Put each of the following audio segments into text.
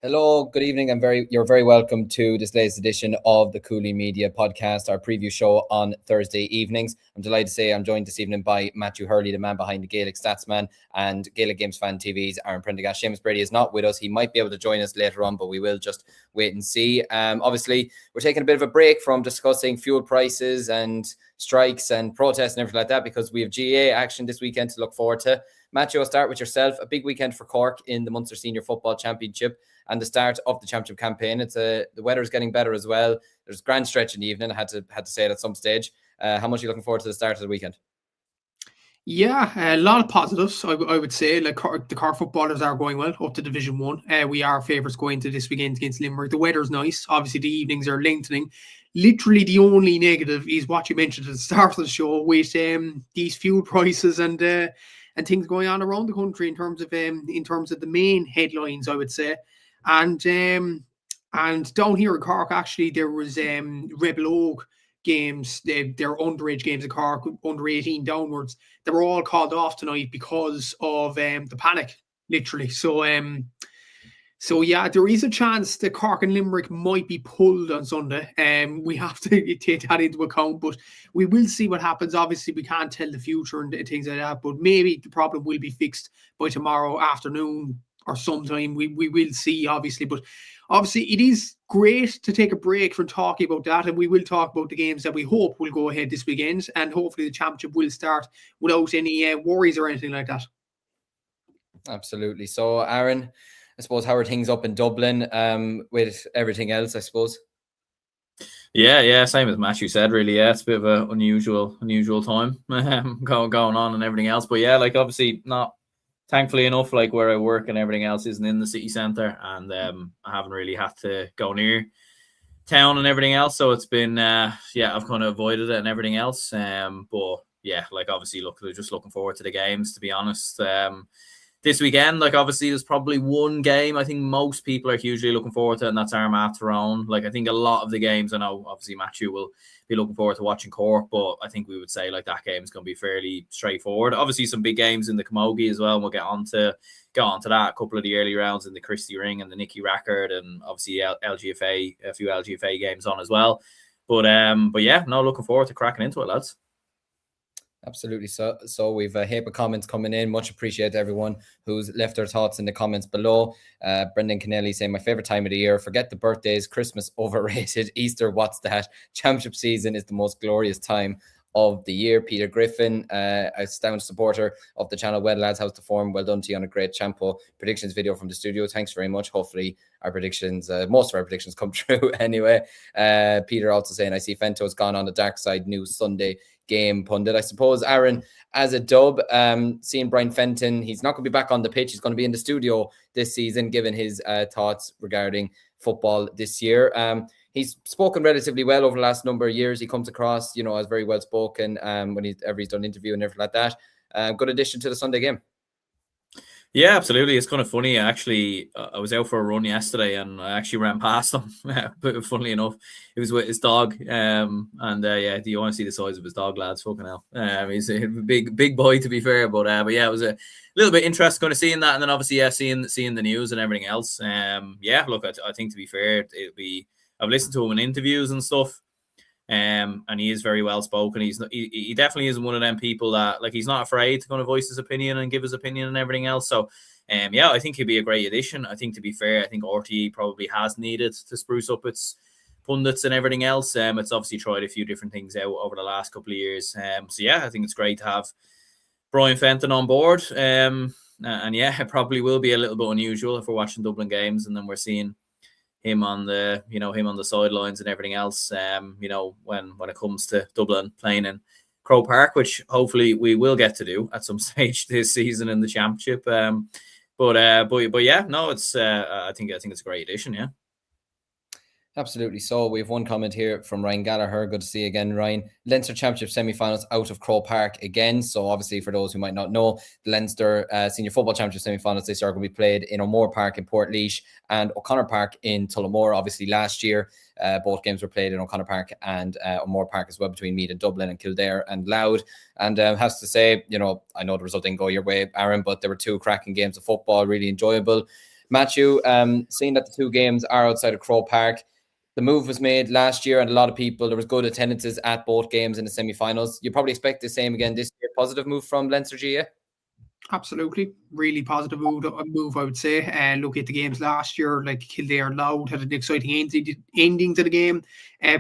Hello, good evening, and you're very welcome to this latest edition of the Cúilín Media Podcast, our preview show on Thursday evenings. I'm delighted to say I'm joined this evening by Matthew Hurley, the man behind the Gaelic Statsman and Gaelic Games Fan TV's Aaron Prendergast. Seamus Brady is not with us. He might be able to join us later on, but we will just wait and see. Obviously, we're taking a bit of a break from discussing fuel prices and strikes and protests and everything like that because we have GAA action this weekend to look forward to. Matthew, I'll start with yourself. A big weekend for Cork in the Munster Senior Football Championship and the start of the championship campaign. The weather is getting better as well. There's a grand stretch in the evening. I had to say it at some stage. How much are you looking forward to the start of the weekend? Yeah, a lot of positives, I would say. Like the Cork footballers are going well up to Division 1. We are favourites going to this weekend against Limerick. The weather's nice. Obviously, the evenings are lengthening. Literally, the only negative is what you mentioned at the start of the show with these fuel prices and things going on around the country in terms of the main headlines, I would say. And down here in Cork, actually, there was Rebel Oak games, their underage games in Cork, under 18 downwards. They were all called off tonight because of the panic, literally. So yeah, there is a chance that Cork and Limerick might be pulled on Sunday. We have to take that into account, but we will see what happens. Obviously, we can't tell the future and things like that, but maybe the problem will be fixed by tomorrow afternoon or sometime. We will see, obviously, but obviously it is great to take a break from talking about that, and we will talk about the games that we hope will go ahead this weekend, and hopefully the championship will start without any worries or anything like that. Absolutely. So, Aaron, I suppose, how are things up in Dublin with everything else, I suppose? Yeah, same as Matthew said, really. Yeah, it's a bit of an unusual time going on and everything else. But yeah, like obviously not, thankfully enough, like where I work and everything else isn't in the city centre, and I haven't really had to go near town and everything else. So it's been, I've kind of avoided it and everything else. But yeah, like obviously, we're just looking forward to the games, to be honest. This weekend, like obviously there's probably one game I think most people are hugely looking forward to, and that's Armagh Tyrone. Like I think a lot of the games, I know obviously Matthew will be looking forward to watching Cork, but I think we would say like that game is going to be fairly straightforward. Obviously some big games in the Camogie as well, and we'll get on to that. A couple of the early rounds in the Christy ring and the Nickey Rackard, and obviously LGFA, a few LGFA games on as well. But yeah, no, looking forward to cracking into it, lads. Absolutely. So we've a heap of comments coming in. Much appreciate everyone who's left their thoughts in the comments below. Brendan Kennelly saying, my favorite time of the year. Forget the birthdays, Christmas overrated, Easter, what's that? Championship season is the most glorious time of the year. Peter Griffin, a staunch supporter of the channel. Well, lads, how's the form? Well done to you on a great Champo predictions video from the studio. Thanks very much. Hopefully our predictions, most of our predictions come true anyway. Peter also saying, I see Fento's gone on the dark side news Sunday game pundit. I suppose, Aaron, as a dub, seeing Brian Fenton, he's not going to be back on the pitch. He's going to be in the studio this season, given his thoughts regarding football this year. He's spoken relatively well over the last number of years. He comes across, as very well spoken when he's done interview and everything like that. Good addition to the Sunday game. Yeah, absolutely. It's kind of funny. Actually, I was out for a run yesterday and I actually ran past him. But funnily enough, it was with his dog. Do you want to see the size of his dog, lads? Fucking hell. He's a big boy, to be fair. But yeah, it was a little bit interesting kind of seeing that. And then obviously, seeing the news and everything else. Look, I think to be fair, I've listened to him in interviews and stuff. And he is very well spoken. He definitely isn't one of them people that, like, he's not afraid to kind of voice his opinion and give his opinion and everything else. So I think he'd be a great addition. I think, to be fair, I think RTE probably has needed to spruce up its pundits and everything else. It's obviously tried a few different things out over the last couple of years. I think it's great to have Brian Fenton on board. It probably will be a little bit unusual if we're watching Dublin games and then we're seeing him on the sidelines and everything else, when it comes to Dublin playing in Croke Park, which hopefully we will get to do at some stage this season in the championship. I think it's a great addition, yeah. Absolutely. So we have one comment here from Ryan Gallagher. Good to see you again, Ryan. Leinster Championship semi-finals out of Croke Park again. So obviously, for those who might not know, the Leinster Senior Football Championship semi-finals this year are going to be played in O'Moore Park in Portlaoise and O'Connor Park in Tullamore. Obviously, last year, both games were played in O'Connor Park and O'Moore Park as well, between Meath and Dublin and Kildare and Louth. And has to say, I know the result didn't go your way, Aaron, but there were two cracking games of football, really enjoyable. Matthew, seeing that the 2 games are outside of Croke Park, the move was made last year, and a lot of people, there was good attendances at both games in the semi-finals. You probably expect the same again this year. Positive move from Leinster GAA? Absolutely, really positive move, I would say. Look at the games last year, like Kildare and Louth had an exciting ending to the game.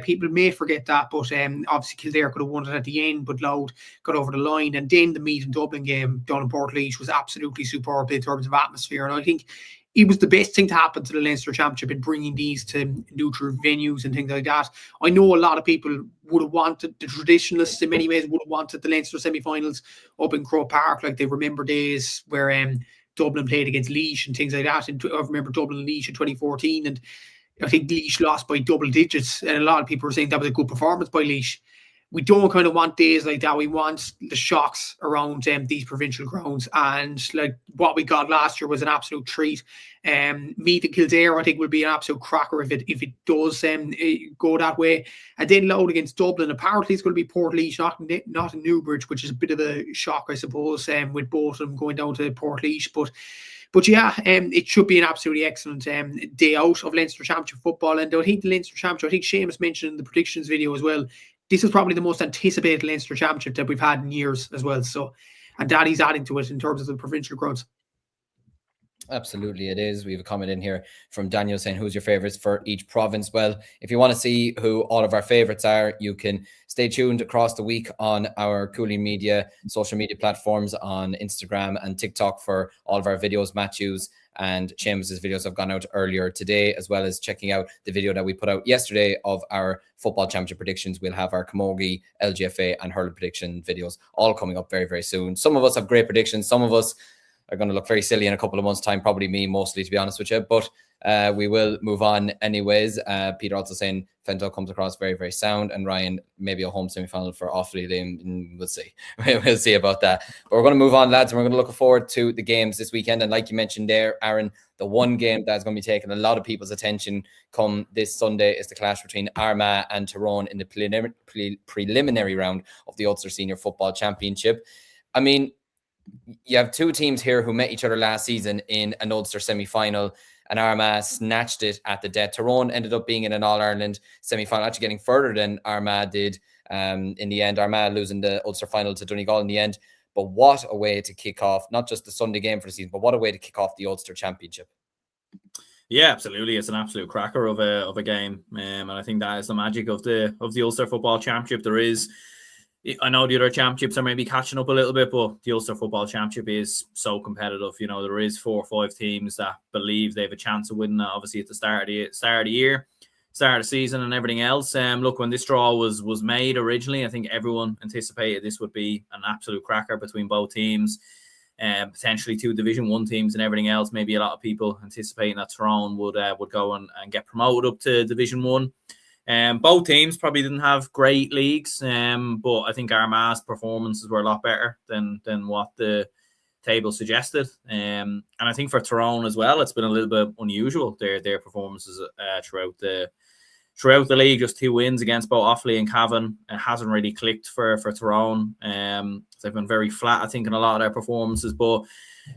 People may forget that, but obviously Kildare could have won it at the end, but Louth got over the line. And then the Meath and Dublin game down in Portlaoise was absolutely superb in terms of atmosphere. And I think it was the best thing to happen to the Leinster Championship in bringing these to neutral venues and things like that. I know a lot of people would have wanted, the traditionalists in many ways would have wanted the Leinster semi-finals up in Croke Park. Like they remember days where Dublin played against Laois and things like that. And I remember Dublin and Laois in 2014, and I think Laois lost by double digits. And a lot of people were saying that was a good performance by Laois. We don't kind of want days like that. We want the shocks around these provincial grounds. And like what we got last year was an absolute treat. Meath and Kildare, I think, will be an absolute cracker if it does go that way. And then Louth against Dublin. Apparently, it's going to be Portlaoise, not in Newbridge, which is a bit of a shock, I suppose, with both of them going down to Portlaoise. But yeah, it should be an absolutely excellent day out of Leinster Championship football. And I think the Leinster Championship, I think Seamus mentioned in the predictions video as well, this is probably the most anticipated Leinster Championship that we've had in years as well. So, and Daddy's adding to it in terms of the provincial grounds. Absolutely, it is. We have a comment in here from Daniel saying, who's your favourites for each province? Well, if you want to see who all of our favourites are, you can stay tuned across the week on our Cúilín media, social media platforms on Instagram and TikTok for all of our videos. Matthew's and Seamus's videos have gone out earlier today, as well as checking out the video that we put out yesterday of our football championship predictions. We'll have our Camogie, LGFA and hurling prediction videos all coming up very, very soon. Some of us have great predictions. Some of us are going to look very silly in a couple of months' time, probably me mostly, to be honest with you. But we will move on anyways. Peter also saying Fento comes across very, very sound. And Ryan, maybe a home semi-final for Offaly. We'll see. We'll see about that. But we're going to move on, lads, and we're going to look forward to the games this weekend. And like you mentioned there, Aaron, the one game that's going to be taking a lot of people's attention come this Sunday is the clash between Armagh and Tyrone in the preliminary round of the Ulster Senior Football Championship. I mean, you have 2 teams here who met each other last season in an Ulster semi-final, and Armagh snatched it at the death. Tyrone ended up being in an All-Ireland semi-final, actually getting further than Armagh did in the end. Armagh losing the Ulster final to Donegal in the end. But what a way to kick off, not just the Sunday game for the season, but what a way to kick off the Ulster Championship. Yeah, absolutely. It's an absolute cracker of a game. And I think that is the magic of the Ulster Football Championship. There is, I know the other championships are maybe catching up a little bit, but the Ulster Football Championship is so competitive. You know, there is 4 or 5 teams that believe they have a chance of winning that, obviously at the start of the year, start of the season and everything else. Look, when this draw was made originally, I think everyone anticipated this would be an absolute cracker between both teams. Potentially 2 Division 1 teams and everything else. Maybe a lot of people anticipating that Tyrone would go and get promoted up to Division 1. Both teams probably didn't have great leagues, but I think Armagh's performances were a lot better than what the table suggested. And I think for Tyrone as well, it's been a little bit unusual, their performances throughout the league. Just 2 wins against both Offaly and Cavan. It hasn't really clicked for Tyrone. They've been very flat, I think, in a lot of their performances. But do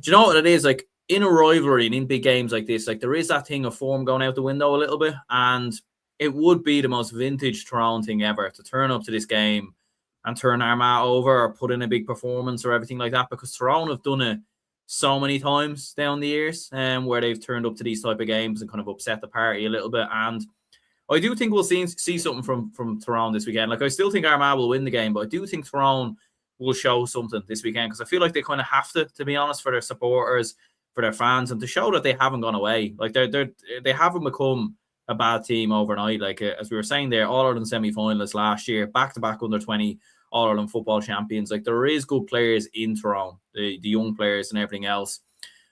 you know what it is? Like, in a rivalry and in big games like this, like, there is that thing of form going out the window a little bit. And it would be the most vintage Tyrone thing ever to turn up to this game and turn Armagh over or put in a big performance or everything like that, because Tyrone have done it so many times down the years where they've turned up to these type of games and kind of upset the party a little bit. And I do think we'll see something from Tyrone this weekend. Like, I still think Armagh will win the game, but I do think Tyrone will show something this weekend, because I feel like they kind of have to be honest, for their supporters, for their fans, and to show that they haven't gone away. Like, they haven't become a bad team overnight. Like, as we were saying there, All-Ireland semi-finalists last year, back-to-back under-20 All-Ireland football champions. Like, there is good players in Tyrone, the young players and everything else.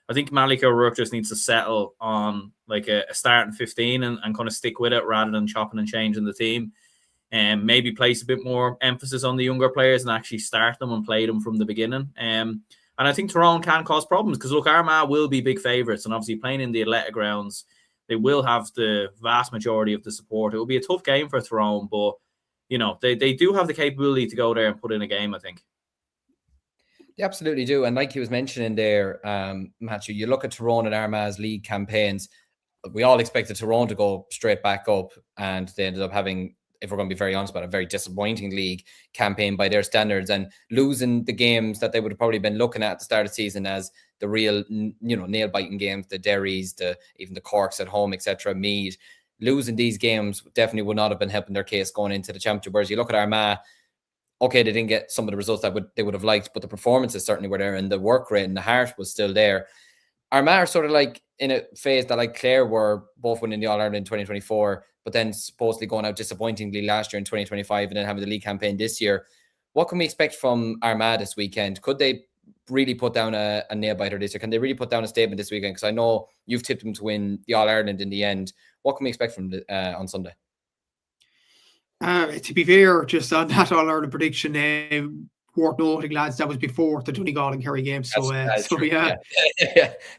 I think Malika O'Rourke just needs to settle on like a starting 15 and kind of stick with it rather than chopping and changing the team, and maybe place a bit more emphasis on the younger players and actually start them and play them from the beginning. And I think Tyrone can cause problems, because look, Armagh will be big favourites, and obviously playing in the Athletic grounds, they will have the vast majority of the support. It will be a tough game for Tyrone, but you know, they do have the capability to go there and put in a game, I think. They absolutely do. And like he was mentioning there, Matthew, you look at Tyrone and Armagh's league campaigns, we all expected Tyrone to go straight back up, and they ended up having, if we're going to be very honest about it, a very disappointing league campaign by their standards, and losing the games that they would have probably been looking at the start of the season as the real, nail-biting games, the Derrys, even the Corks at home, etc., Meath. Losing these games definitely would not have been helping their case going into the championship. Whereas you look at Armagh, okay, they didn't get some of the results that they would have liked, but the performances certainly were there, and the work rate and the heart was still there. Armagh are sort of like in a phase that like Clare were, both winning the All-Ireland in 2024, but then supposedly going out disappointingly last year in 2025 and then having the league campaign this year. What can we expect from Armagh this weekend? Could they really put down a nail-biter this year? Can they really put down a statement this weekend? Because I know you've tipped them to win the All-Ireland in the end. What can we expect from on Sunday? To be fair, just on that All-Ireland prediction, worth noting, lads, that was before the Donegal and Kerry game. So, yeah.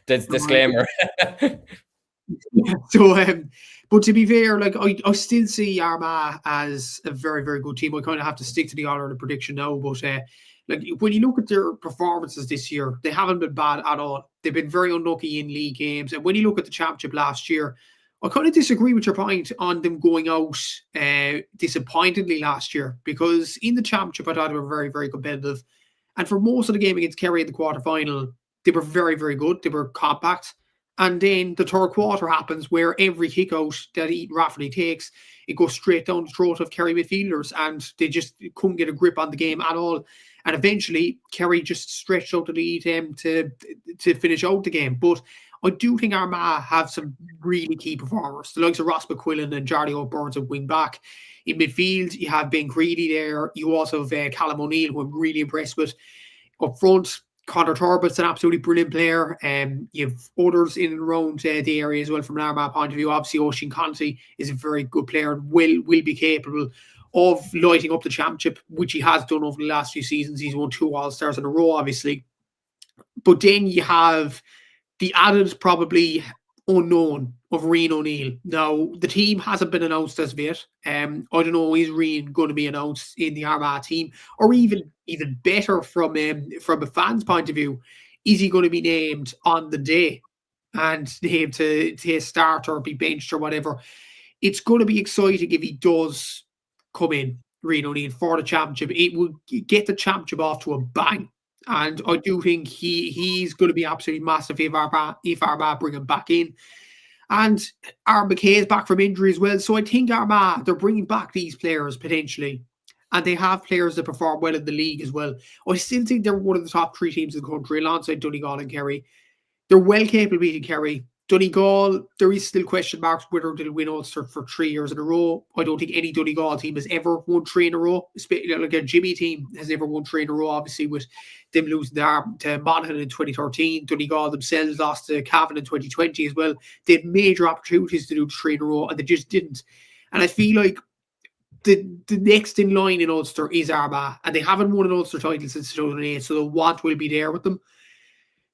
Disclaimer. But to be fair, like I still see Armagh as a very, very good team. I kind of have to stick to the All-Ireland prediction now, but like when you look at their performances this year, they haven't been bad at all. They've been very unlucky in league games, and when you look at the championship last year, I kind of disagree with your point on them going out disappointingly last year, because in the championship I thought they were very, very competitive, and for most of the game against Kerry in the quarterfinal, they were very, very good. They were compact. And then the third quarter happens where every kick out that Ethan Rafferty takes, it goes straight down the throat of Kerry midfielders, and they just couldn't get a grip on the game at all. And eventually, Kerry just stretched out the lead to finish out the game. But I do think Armagh have some really key performers. The likes of Ross McQuillan and Jardy O'Burns at wing back. In midfield, you have Ben Greedy there. You also have Callum O'Neill, who I'm really impressed with. Up front, Conor Turbott's an absolutely brilliant player. You have others in and around the area as well from an Armagh point of view. Obviously, Oisin Conti is a very good player and will be capable of lighting up the championship, which he has done over the last few seasons. He's won 2 All-Stars in a row, obviously. But then you have the added, probably unknown, of Rian O'Neill. Now, the team hasn't been announced as of yet. I don't know, is Rian going to be announced in the Armagh team? Or even better from a fan's point of view, is he going to be named on the day and named to start or be benched or whatever? It's going to be exciting if he does come in, Rian O'Neill, for the championship. It will get the championship off to a bang. And I do think he's going to be absolutely massive if Armagh bring him back in. And Aaron McKay is back from injury as well. So I think Armagh, they're bringing back these players potentially. And they have players that perform well in the league as well. I still think they're one of the top 3 teams in the country alongside Donegal and Kerry. They're well capable of beating Kerry. Donegal, there is still question marks whether they'll win Ulster for 3 years in a row. I don't think any Donegal team has ever won 3 in a row. Like a Jimmy team has never won 3 in a row, obviously, with them losing their arm to Monaghan in 2013. Donegal themselves lost to Cavan in 2020 as well. They had major opportunities to do 3 in a row, and they just didn't. And I feel like the next in line in Ulster is Armagh, and they haven't won an Ulster title since 2008, so the want will be there with them.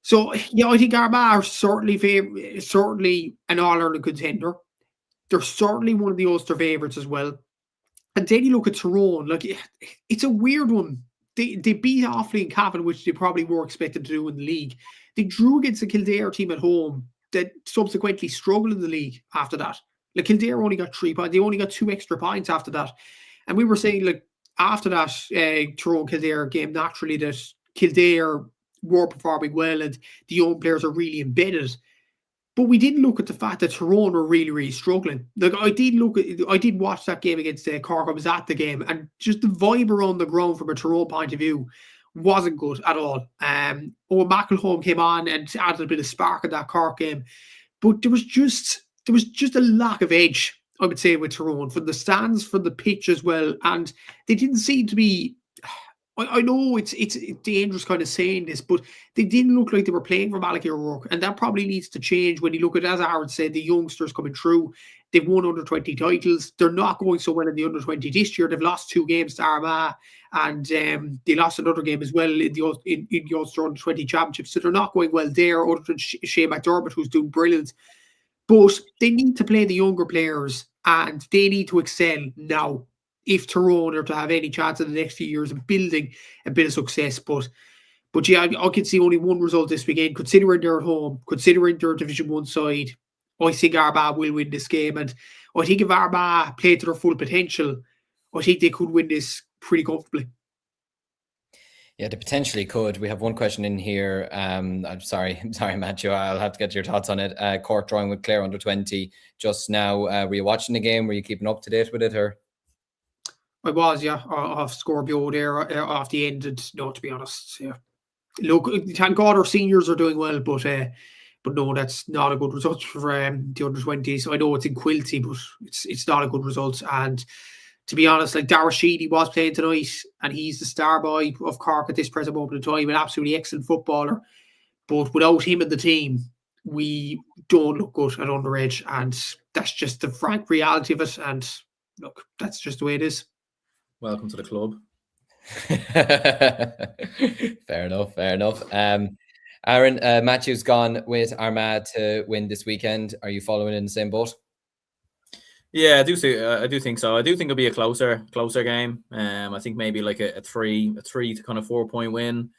So, yeah, I think Armagh are certainly an All-Ireland contender. They're certainly one of the Ulster favourites as well. And then you look at Tyrone, like, it's a weird one. They beat Offaly and Cavan, which they probably were expected to do in the league. They drew against the Kildare team at home that subsequently struggled in the league after that. Like, Kildare only got 3 points. They only got 2 extra points after that. And we were saying, like, after that Tyrone-Kildare game, naturally, that Kildare were performing well and the young players are really embedded. But we didn't look at the fact that Tyrone were really, really struggling. Like, I did watch that game against Cork. I was at the game, and just the vibe around the ground from a Tyrone point of view wasn't good at all. Owen McElhone came on and added a bit of spark in that Cork game. But there was just a lack of edge, I would say, with Tyrone, from the stands, from the pitch as well. And they didn't seem to be... I know it's dangerous kind of saying this, but they didn't look like they were playing for Malachy O'Rourke, and that probably needs to change when you look at, as Aaron said, the youngsters coming through. They've won under-20 titles. They're not going so well in the under-20 this year. They've lost 2 games to Armagh, and they lost another game as well in the Ulster under-20 Championship, so they're not going well there, other than Shane McDermott, who's doing brilliant. But they need to play the younger players, and they need to excel now if Tyrone are to have any chance in the next few years of building a bit of success. But But yeah, I can see only one result this weekend, considering they're at home, considering they're Division 1 side. I think Armagh will win this game. And I think if Armagh play to their full potential, I think they could win this pretty comfortably. Yeah, they potentially could. We have one question in here. I'm sorry, Matthew. I'll have to get your thoughts on it. Cork drawing with Clare under 20 just now. Were you watching the game? Were you keeping up to date with it, or? I was, yeah, off Scorpio there, off the end. And no, to be honest, yeah. Look, thank God our seniors are doing well, but no, that's not a good result for the under 20s. I know it's in Quilty, but it's not a good result. And to be honest, like Dara Sheedy was playing tonight, and he's the star boy of Cork at this present moment in time, an absolutely excellent footballer. But without him in the team, we don't look good at underage, and that's just the frank reality of it. And look, that's just the way it is. Welcome to the club. Fair enough. Aaron, Matthew's gone with Armagh to win this weekend. Are you following in the same boat? Yeah, I do think so. I do think it'll be a closer game. I think maybe like a 3 to kind of 4 point win.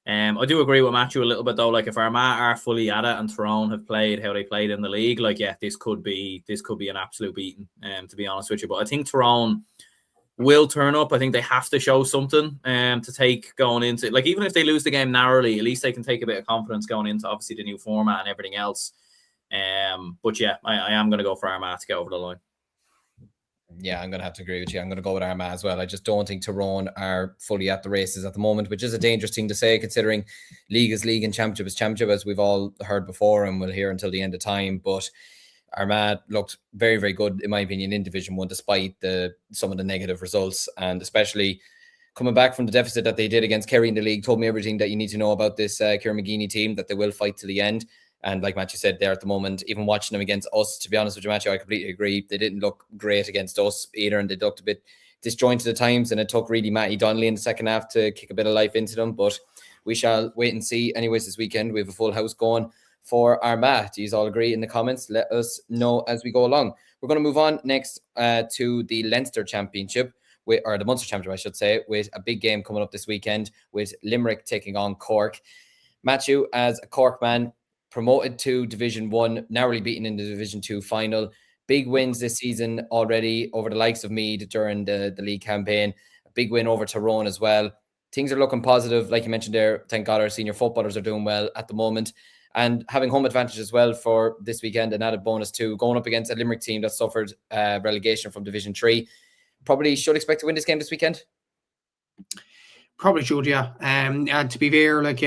I do agree with Matthew a little bit though. Like if Armagh are fully at it and Tyrone have played how they played in the league, like yeah, this could be an absolute beating. To be honest with you, but I think Tyrone will turn up. I think they have to show something to take going into, like, even if they lose the game narrowly, at least they can take a bit of confidence going into obviously the new format and everything else. But yeah, I am going to go for Armagh to get over the line. Yeah, I'm going to have to agree with you. I'm going to go with Armagh as well. I just don't think Tyrone are fully at the races at the moment, which is a dangerous thing to say considering league is league and championship is championship, as we've all heard before and we'll hear until the end of time. But Armagh looked very, very good, in my opinion, in Division 1, despite some of the negative results. And especially coming back from the deficit that they did against Kerry in the league, told me everything that you need to know about this Kieran McGeeney team, that they will fight to the end. And like Matthew said there at the moment, even watching them against us, to be honest with you, Matthew, I completely agree. They didn't look great against us either, and they looked a bit disjointed at times. And it took really Matty Donnelly in the second half to kick a bit of life into them. But we shall wait and see. Anyways, this weekend, we have a full house going for Armagh. Do you all agree in the comments? Let us know as we go along. We're going to move on next to the Leinster Championship, or the Munster Championship, I should say, with a big game coming up this weekend with Limerick taking on Cork. Matthew, as a Cork man, promoted to Division 1, narrowly beaten in the Division 2 final. Big wins this season already over the likes of Meath during the league campaign. A big win over Tyrone as well. Things are looking positive. Like you mentioned there, thank God our senior footballers are doing well at the moment. And having home advantage as well for this weekend, an added bonus too, going up against a Limerick team that suffered relegation from Division 3. Probably should expect to win this game this weekend. Probably should, yeah. And to be fair, like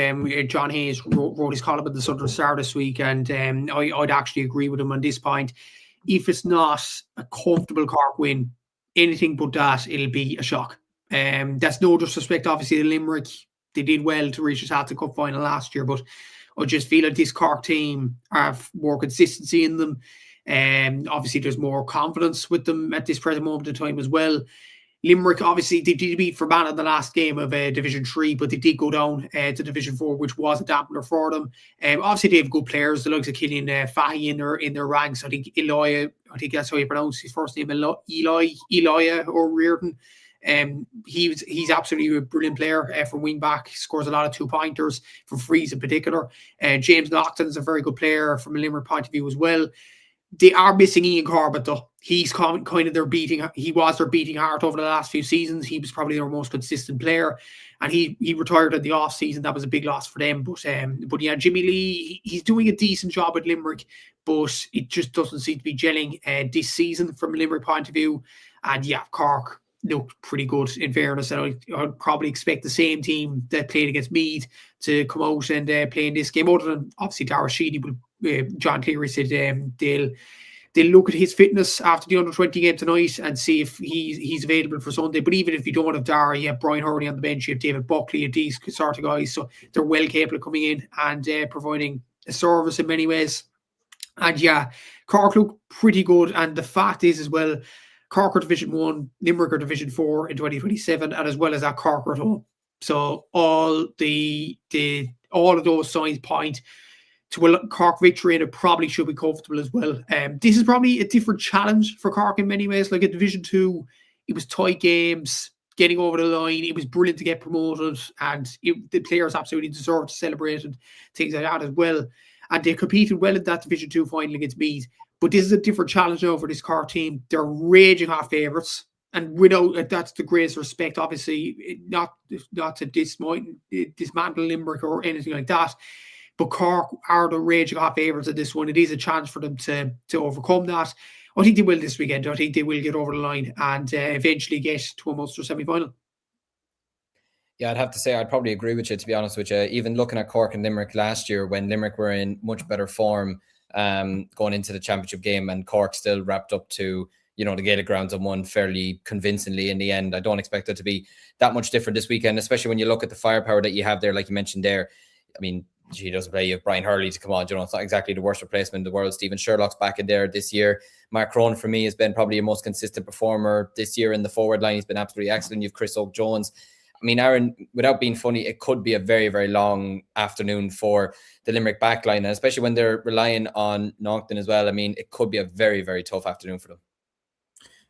John Hayes wrote his column at the Southern Star this week, and I'd actually agree with him on this point. If it's not a comfortable Cork win, anything but that, it'll be a shock. That's no disrespect, obviously, to Limerick. They did well to reach the Tailteann Cup final last year, but I just feel like this Cork team have more consistency in them. Obviously, there's more confidence with them at this present moment in time as well. Limerick, obviously, they did beat Fermanagh in the last game of Division 3, but they did go down to Division 4, which was a dampener for them. Obviously, they have good players, the likes of Cúilín Fahy in their ranks. I think Eloy, I think that's how you pronounce his first name, Eloy or Reardon. He's absolutely a brilliant player from wing back. He scores a lot of 2-pointers from frees in particular. James Naughton is a very good player from a Limerick point of view as well. They are missing Ian Corbett though. He's kind of their beating. He was their beating heart over the last few seasons. He was probably their most consistent player, and he retired in the off season. That was a big loss for them. But yeah, Jimmy Lee, he's doing a decent job at Limerick, but it just doesn't seem to be gelling this season from a Limerick point of view. And yeah, Cork looked pretty good in fairness. And I'd probably expect the same team that played against Meath to come out and play in this game. Other than obviously Dara Sheedy, but John Cleary said they'll look at his fitness after the under-20 game tonight and see if he's available for Sunday. But even if you don't have Dara, you have Brian Hurley on the bench, you have David Buckley, these sort of guys. So they're well capable of coming in and providing a service in many ways. And yeah, Cork look pretty good. And the fact is as well, Cork are Division 1, Limerick are Division 4 in 2027, and as well as that Cork are at home. So all of those signs point to a Cork victory, and it probably should be comfortable as well. This is probably a different challenge for Cork in many ways. Like at Division 2, it was tight games. getting over the line. It was brilliant to get promoted, and the players absolutely deserved to celebrate and things like that as well. And they competed well in that Division 2 final against Meath. But this is a different challenge now for this Cork team. They're raging hot favourites. And without that's the greatest respect, obviously, not to dismantle Limerick or anything like that. But Cork are the raging hot favourites in this one. It is a chance for them to overcome that. I think they will this weekend. I think they will get over the line and eventually get to a Munster semi-final. Yeah, I'd have to say I'd probably agree with you, to be honest with you. Even looking at Cork and Limerick last year, when Limerick were in much better form going into the championship game, and Cork still wrapped up to, the Gaelic grounds and won fairly convincingly in the end. I don't expect it to be that much different this weekend, especially when you look at the firepower that you have there, like you mentioned there. I mean, he doesn't play. You have Brian Hurley to come on. It's not exactly the worst replacement in the world. Stephen Sherlock's back in there this year. Mark Crone, for me, has been probably your most consistent performer this year in the forward line. He's been absolutely excellent. You've Chris Oak-Jones. I mean, Aaron, without being funny, it could be a very, very long afternoon for the Limerick backline, and especially when they're relying on Naughton as well. I mean, it could be a very, very tough afternoon for them.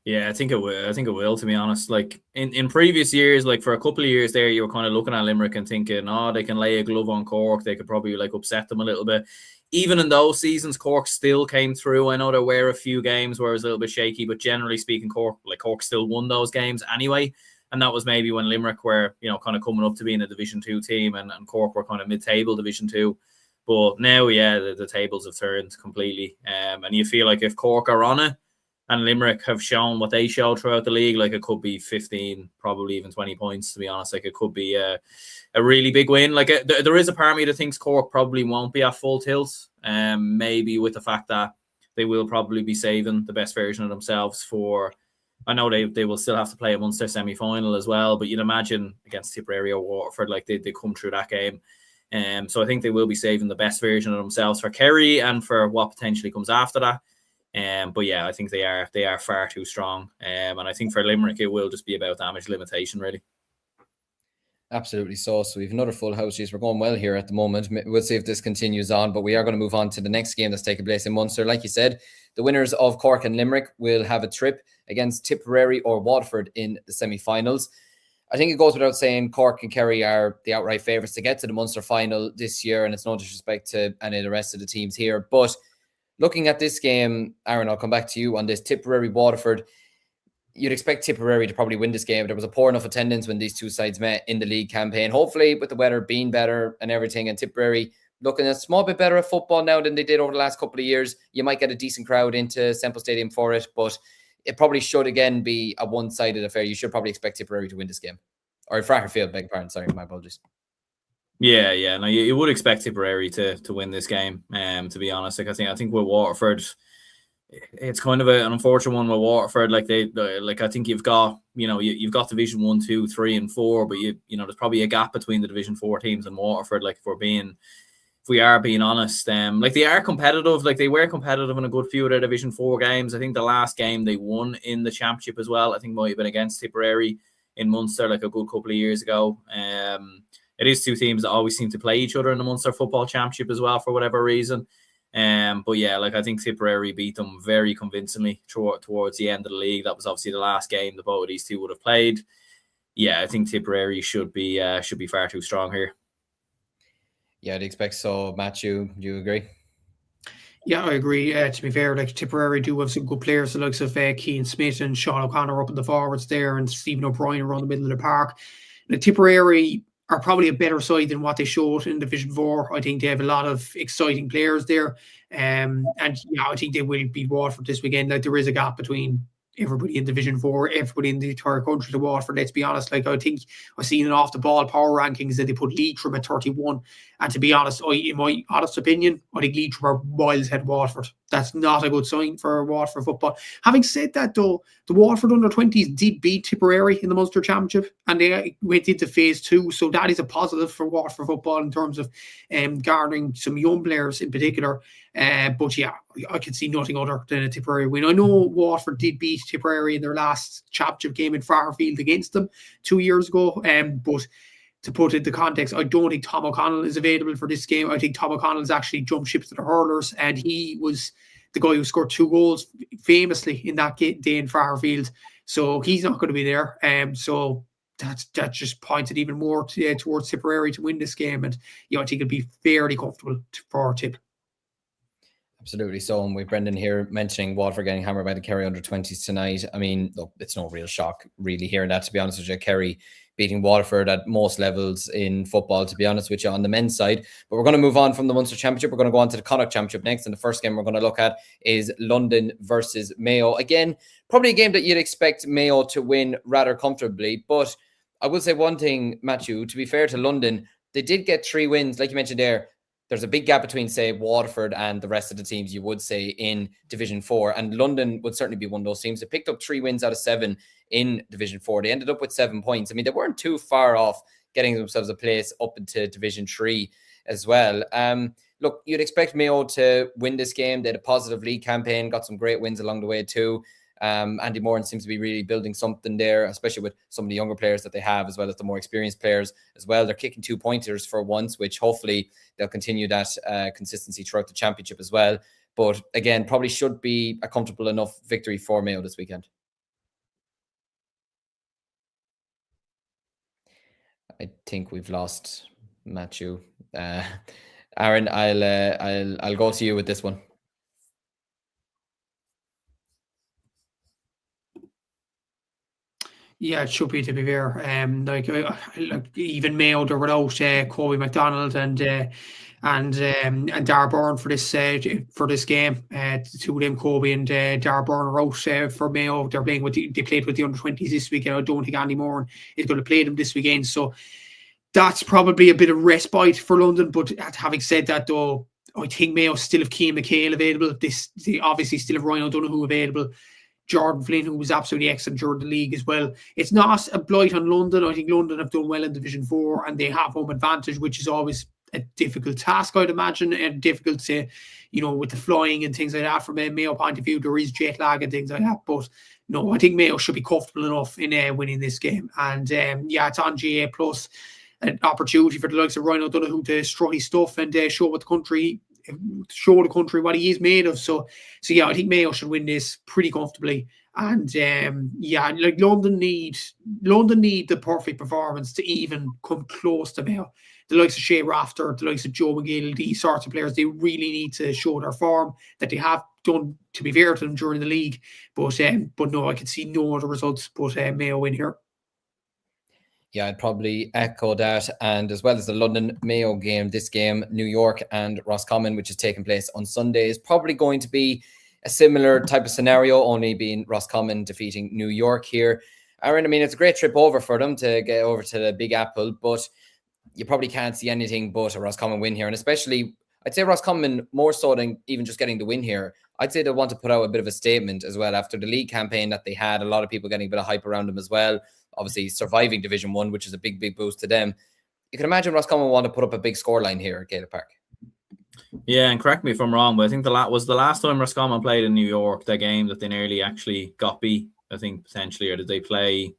Yeah, I think it will, to be honest. Like in previous years, like for a couple of years there, you were kind of looking at Limerick and thinking, they can lay a glove on Cork. They could probably upset them a little bit. Even in those seasons, Cork still came through. I know there were a few games where it was a little bit shaky, but generally speaking, Cork still won those games anyway. And that was maybe when Limerick were, kind of coming up to being a Division 2 team, and Cork were kind of mid-table Division 2. But now, the tables have turned completely. And you feel like if Cork are on it, and Limerick have shown what they showed throughout the league, it could be 15, probably even 20 points, to be honest. It could be a really big win. There is a part of me that thinks Cork probably won't be at full tilt. Maybe with the fact that they will probably be saving the best version of themselves for... I know they will still have to play a Munster semi-final as well, but you'd imagine against Tipperary or Waterford, they come through that game. So I think they will be saving the best version of themselves for Kerry and for what potentially comes after that. But yeah, I think they are far too strong. And I think for Limerick, it will just be about damage limitation, really. Absolutely so. So we have another full house. We're going well here at the moment. We'll see if this continues on, but we are going to move on to the next game that's taking place in Munster. Like you said, the winners of Cork and Limerick will have a trip against Tipperary or Waterford in the semi-finals. I think it goes without saying Cork and Kerry are the outright favourites to get to the Munster final this year, and it's no disrespect to any of the rest of the teams here. But looking at this game, Aaron, I'll come back to you on this. Tipperary-Waterford, you'd expect Tipperary to probably win this game. There was a poor enough attendance when these two sides met in the league campaign. Hopefully, with the weather being better and everything, and Tipperary looking a small bit better at football now than they did over the last couple of years, you might get a decent crowd into Semple Stadium for it, but it probably should again be a one-sided affair. You should probably expect Tipperary to win this game. Or Fraherfield, beg your pardon. Sorry, my apologies. Yeah. No, you would expect Tipperary to win this game. To be honest, I think with Waterford, it's kind of an unfortunate one with Waterford. I think you've got you've got Division 1, 2, 3, and 4, but there's probably a gap between the Division 4 teams and Waterford. If we are being honest, they are competitive. They were competitive in a good few of their Division 4 games. I think the last game they won in the championship as well, I think might have been against Tipperary in Munster a good couple of years ago. It is two teams that always seem to play each other in the Munster Football Championship as well for whatever reason. But yeah, I think Tipperary beat them very convincingly towards the end of the league. That was obviously the last game the both of these two would have played. Yeah, I think Tipperary should be far too strong here. Yeah, I'd expect so. Matthew, do you agree? Yeah, I agree. To be fair, Tipperary do have some good players, the likes of Keane Smith and Sean O'Connor up in the forwards there, and Stephen O'Brien around the middle of the park. Tipperary are probably a better side than what they showed in Division 4. I think they have a lot of exciting players there. And I think they will beat Waterford this weekend. There is a gap between everybody in Division 4, everybody in the entire country to Waterford. Let's be honest. I think I've seen it off the ball power rankings that they put Leitrim at 31. And to be honest, in my honest opinion, I think Leitrim are miles ahead of Waterford. That's not a good sign for Waterford football. Having said that, though, the Waterford under-20s did beat Tipperary in the Munster Championship, and they went into phase 2. So that is a positive for Waterford football in terms of garnering some young players in particular. But yeah, I can see nothing other than a Tipperary win. I know Waterford did beat Tipperary in their last championship game in Fraherfield against them 2 years ago. But to put it into context, I don't think Tom O'Connell is available for this game. I think Tom O'Connell has actually jumped ship to the hurlers, and he was the guy who scored 2 goals famously in that day in Fraherfield. So he's not going to be there. So that just pointed even more towards Tipperary to win this game. And I think it'll be fairly comfortable for Tip. Absolutely. So, and with Brendan here mentioning Waterford getting hammered by the Kerry under-20s tonight. I mean, look, it's no real shock really hearing that, to be honest with you. Kerry beating Waterford at most levels in football, to be honest with you, on the men's side. But we're going to move on from the Munster Championship. We're going to go on to the Connacht Championship next. And the first game we're going to look at is London versus Mayo. Again, probably a game that you'd expect Mayo to win rather comfortably. But I will say one thing, Matthew, to be fair to London, they did get 3 wins, like you mentioned there. There's a big gap between, say, Waterford and the rest of the teams, you would say, in Division 4. And London would certainly be one of those teams. They picked up 3 wins out of 7 in Division 4. They ended up with 7 points. I mean, they weren't too far off getting themselves a place up into Division 3 as well. Look, you'd expect Mayo to win this game. They had a positive league campaign, got some great wins along the way too. Andy Moran seems to be really building something there, especially with some of the younger players that they have, as well as the more experienced players as well. They're kicking 2-pointers for once, which hopefully they'll continue that consistency throughout the championship as well. But again, probably should be a comfortable enough victory for Mayo this weekend. I think we've lost Matthew. Aaron, I'll go to you with this one. Yeah, it should be, to be fair. Like even Mayo, they're without Kobe McDonald and Dar Byrne for this game. The two of them, Kobe and Dar Byrne, are out for Mayo. They're playing they played with the under-20s this weekend. I don't think Andy Moran is going to play them this weekend. So that's probably a bit of respite for London. But having said that, though, I think Mayo still have Cian McHale available. They obviously still have Ryan O'Donoghue available. Jordan Flynn, who was absolutely excellent during the league as well. It's not a blight on London. I think London have done well in Division 4 and they have home advantage, which is always a difficult task, I'd imagine, and difficult to, with the flying and things like that from a Mayo point of view. There is jet lag and things like that. But no, I think Mayo should be comfortable enough in winning this game. And it's on GAA Plus, an opportunity for the likes of Ryan O'Donoghue to strut his stuff and show the country what he is made of. So yeah, I think Mayo should win this pretty comfortably. And like London need the perfect performance to even come close to Mayo. The likes of Shea Rafter, the likes of Joe McGill, these sorts of players, they really need to show their form that they have done, to be fair to them, during the league. But no, I can see no other results but Mayo win here. Yeah, I'd probably echo that. And as well as the London Mayo game, this game, New York and Roscommon, which is taking place on Sunday, is probably going to be a similar type of scenario, only being Roscommon defeating New York here. Aaron, I mean, it's a great trip over for them to get over to the Big Apple, but you probably can't see anything but a Roscommon win here. And especially, I'd say Roscommon, more so than even just getting the win here, I'd say they want to put out a bit of a statement as well after the league campaign that they had. A lot of people getting a bit of hype around them as well. Obviously, surviving Division 1, which is a big, big boost to them. You can imagine Roscommon want to put up a big scoreline here at Gaelic Park. Yeah, and correct me if I'm wrong, but I think that was the last time Roscommon played in New York, that game that they nearly actually got beat, I think, potentially. Or did they play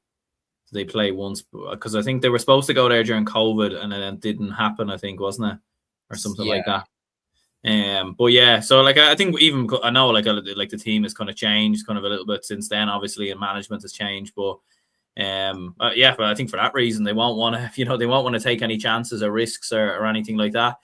once? Because I think they were supposed to go there during COVID and then it didn't happen, I think, wasn't it? Or something like that. But yeah, so like I think even I know like the team has kind of changed kind of a little bit since then, obviously, and management has changed. But but I think for that reason they won't want to, they won't want to take any chances or risks or anything like that.